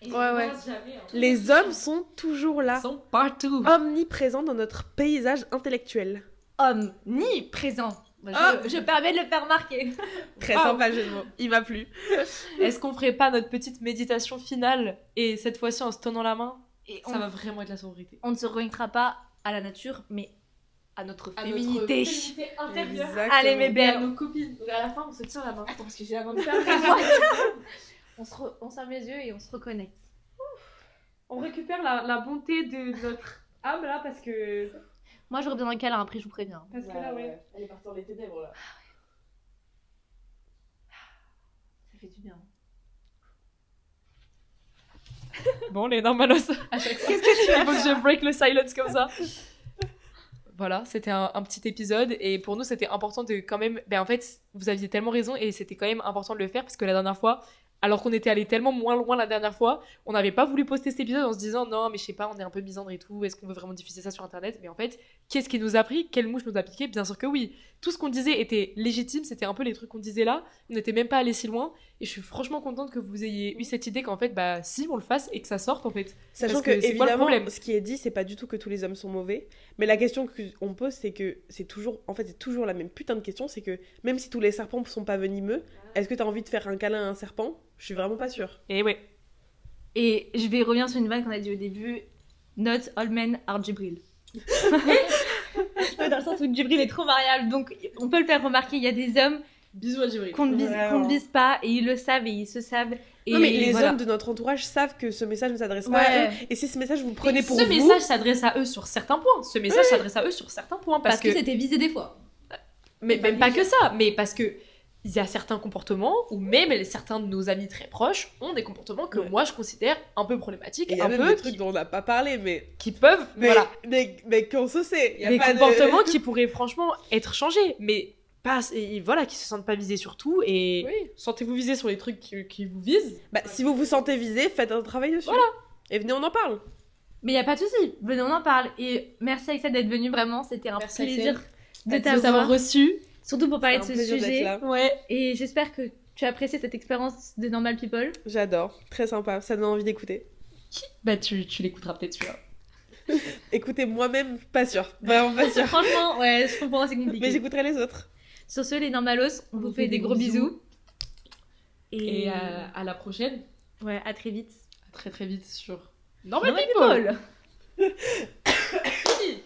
[SPEAKER 2] Et
[SPEAKER 3] Ouais, ouais.
[SPEAKER 2] ils jamais, hein.
[SPEAKER 3] Les hommes sont toujours là,
[SPEAKER 2] Ils sont partout.
[SPEAKER 3] omniprésents dans notre paysage intellectuel.
[SPEAKER 1] Omniprésent. Je permets de le faire remarquer.
[SPEAKER 3] Très
[SPEAKER 2] Ah.
[SPEAKER 3] sympa jeu de mots, il m'a plu.
[SPEAKER 2] Est-ce qu'on ferait pas notre petite méditation finale et cette fois-ci en se tenant la main?
[SPEAKER 1] Et
[SPEAKER 2] Ça va vraiment être la sororité.
[SPEAKER 1] on ne se reconnectera pas à la nature, mais à notre
[SPEAKER 2] À
[SPEAKER 1] féminité.
[SPEAKER 2] notre féminité intérieure.
[SPEAKER 3] Exactement.
[SPEAKER 1] Allez, mes
[SPEAKER 2] Et à
[SPEAKER 1] belles.
[SPEAKER 2] nos copines. À la fin, on se tient la main.
[SPEAKER 1] Attends, parce que j'ai la main de fer. On ferme les yeux et on se reconnecte.
[SPEAKER 2] On récupère la bonté de notre âme là parce que.
[SPEAKER 1] Moi, j'aurais besoin d'un câlin, après, je vous préviens.
[SPEAKER 2] Parce que là, ouais.
[SPEAKER 3] Elle est partie dans les ténèbres là.
[SPEAKER 1] Ça fait du bien.
[SPEAKER 2] Bon, les normalos. Qu'est-ce que tu fais? Il faut que je break le silence comme ça. Voilà, c'était un petit épisode et pour nous c'était important de quand même. Ben en fait, vous aviez tellement raison et c'était quand même important de le faire parce que la dernière fois, alors qu'on était allé tellement moins loin la dernière fois, on n'avait pas voulu poster cet épisode en se disant non, mais je sais pas, on est un peu misandre et tout, est-ce qu'on veut vraiment diffuser ça sur internet? Mais en fait, qu'est-ce qui nous a pris? Quelle mouche nous a piqué? Bien sûr que oui. Tout ce qu'on disait était légitime, c'était un peu les trucs qu'on disait là, on n'était même pas allé si loin et je suis franchement contente que vous ayez eu cette idée qu'en fait, bah si, on le fasse et que ça sorte en fait.
[SPEAKER 3] Sachant
[SPEAKER 2] Parce
[SPEAKER 3] que,
[SPEAKER 2] que c'est quoi le
[SPEAKER 3] évidemment,
[SPEAKER 2] problème?
[SPEAKER 3] ce qui est dit, c'est pas du tout que tous les hommes sont mauvais. Mais la question qu'on pose, c'est que c'est toujours la même putain de question. C'est que même si tous les serpents sont pas venimeux, est-ce que t'as envie de faire un câlin à un serpent? Je suis vraiment pas sûre.
[SPEAKER 2] Et ouais.
[SPEAKER 1] Et je vais revenir sur une vanne qu'on a dit au début. Not all men are Djibril. Dans le sens où Djibril est trop variable. Donc, on peut le faire remarquer. Il y a des hommes
[SPEAKER 2] Bisous à Djibril.
[SPEAKER 1] qu'on ne vise pas et ils le savent et ils se savent. Et
[SPEAKER 3] Non, mais les
[SPEAKER 1] voilà.
[SPEAKER 3] hommes de notre entourage savent que ce message ne s'adresse pas à
[SPEAKER 1] Ouais.
[SPEAKER 3] eux. Et si ce message vous le prenez pour
[SPEAKER 2] ce
[SPEAKER 3] vous...
[SPEAKER 2] message s'adresse à eux sur certains points. Ce message s'adresse à eux sur certains points parce que
[SPEAKER 1] c'était visé des fois.
[SPEAKER 2] mais même pas que ça, mais parce que il y a certains comportements ou même certains de nos amis très proches ont des comportements que
[SPEAKER 3] Ouais.
[SPEAKER 2] moi je considère un peu problématiques,
[SPEAKER 3] Et il y a
[SPEAKER 2] un
[SPEAKER 3] même
[SPEAKER 2] peu
[SPEAKER 3] des trucs dont on n'a pas parlé, mais...
[SPEAKER 2] qui peuvent voilà,
[SPEAKER 3] Mais qu'on se sait. Y a
[SPEAKER 2] des
[SPEAKER 3] pas de-
[SPEAKER 2] comportements qui pourraient franchement être changés, mais pas et voilà, qui se sentent pas visés sur tout et
[SPEAKER 3] Oui.
[SPEAKER 2] sentez-vous visés sur les trucs qui vous visent.
[SPEAKER 3] Bah, si vous vous sentez visé, faites un travail dessus.
[SPEAKER 2] Voilà.
[SPEAKER 3] Et venez, on en parle.
[SPEAKER 1] Mais il n'y a pas de souci. Venez, on en parle. Et merci Aïssa d'être venue. Vraiment, c'était un
[SPEAKER 2] Merci,
[SPEAKER 1] plaisir de
[SPEAKER 2] De t'avoir
[SPEAKER 1] t'avoir.
[SPEAKER 2] reçu.
[SPEAKER 1] Surtout pour parler de
[SPEAKER 3] C'est
[SPEAKER 1] ce
[SPEAKER 3] un plaisir
[SPEAKER 1] sujet.
[SPEAKER 3] d'être là.
[SPEAKER 2] Ouais.
[SPEAKER 1] Et j'espère que tu as apprécié cette expérience de Normal People.
[SPEAKER 3] J'adore. Très sympa. Ça donne envie d'écouter.
[SPEAKER 2] Bah tu l'écouteras peut-être celui-là.
[SPEAKER 3] Écoutez, moi-même, pas sûre. Vraiment pas sûre.
[SPEAKER 1] Franchement, ouais, je comprends, c'est compliqué.
[SPEAKER 3] Mais j'écouterai les autres.
[SPEAKER 1] Sur ce, les Normalos, on vous fait des gros bisous.
[SPEAKER 2] Et à la prochaine.
[SPEAKER 1] Ouais, à très vite.
[SPEAKER 2] À très très vite sur Normal
[SPEAKER 1] Normal
[SPEAKER 2] People.
[SPEAKER 1] People.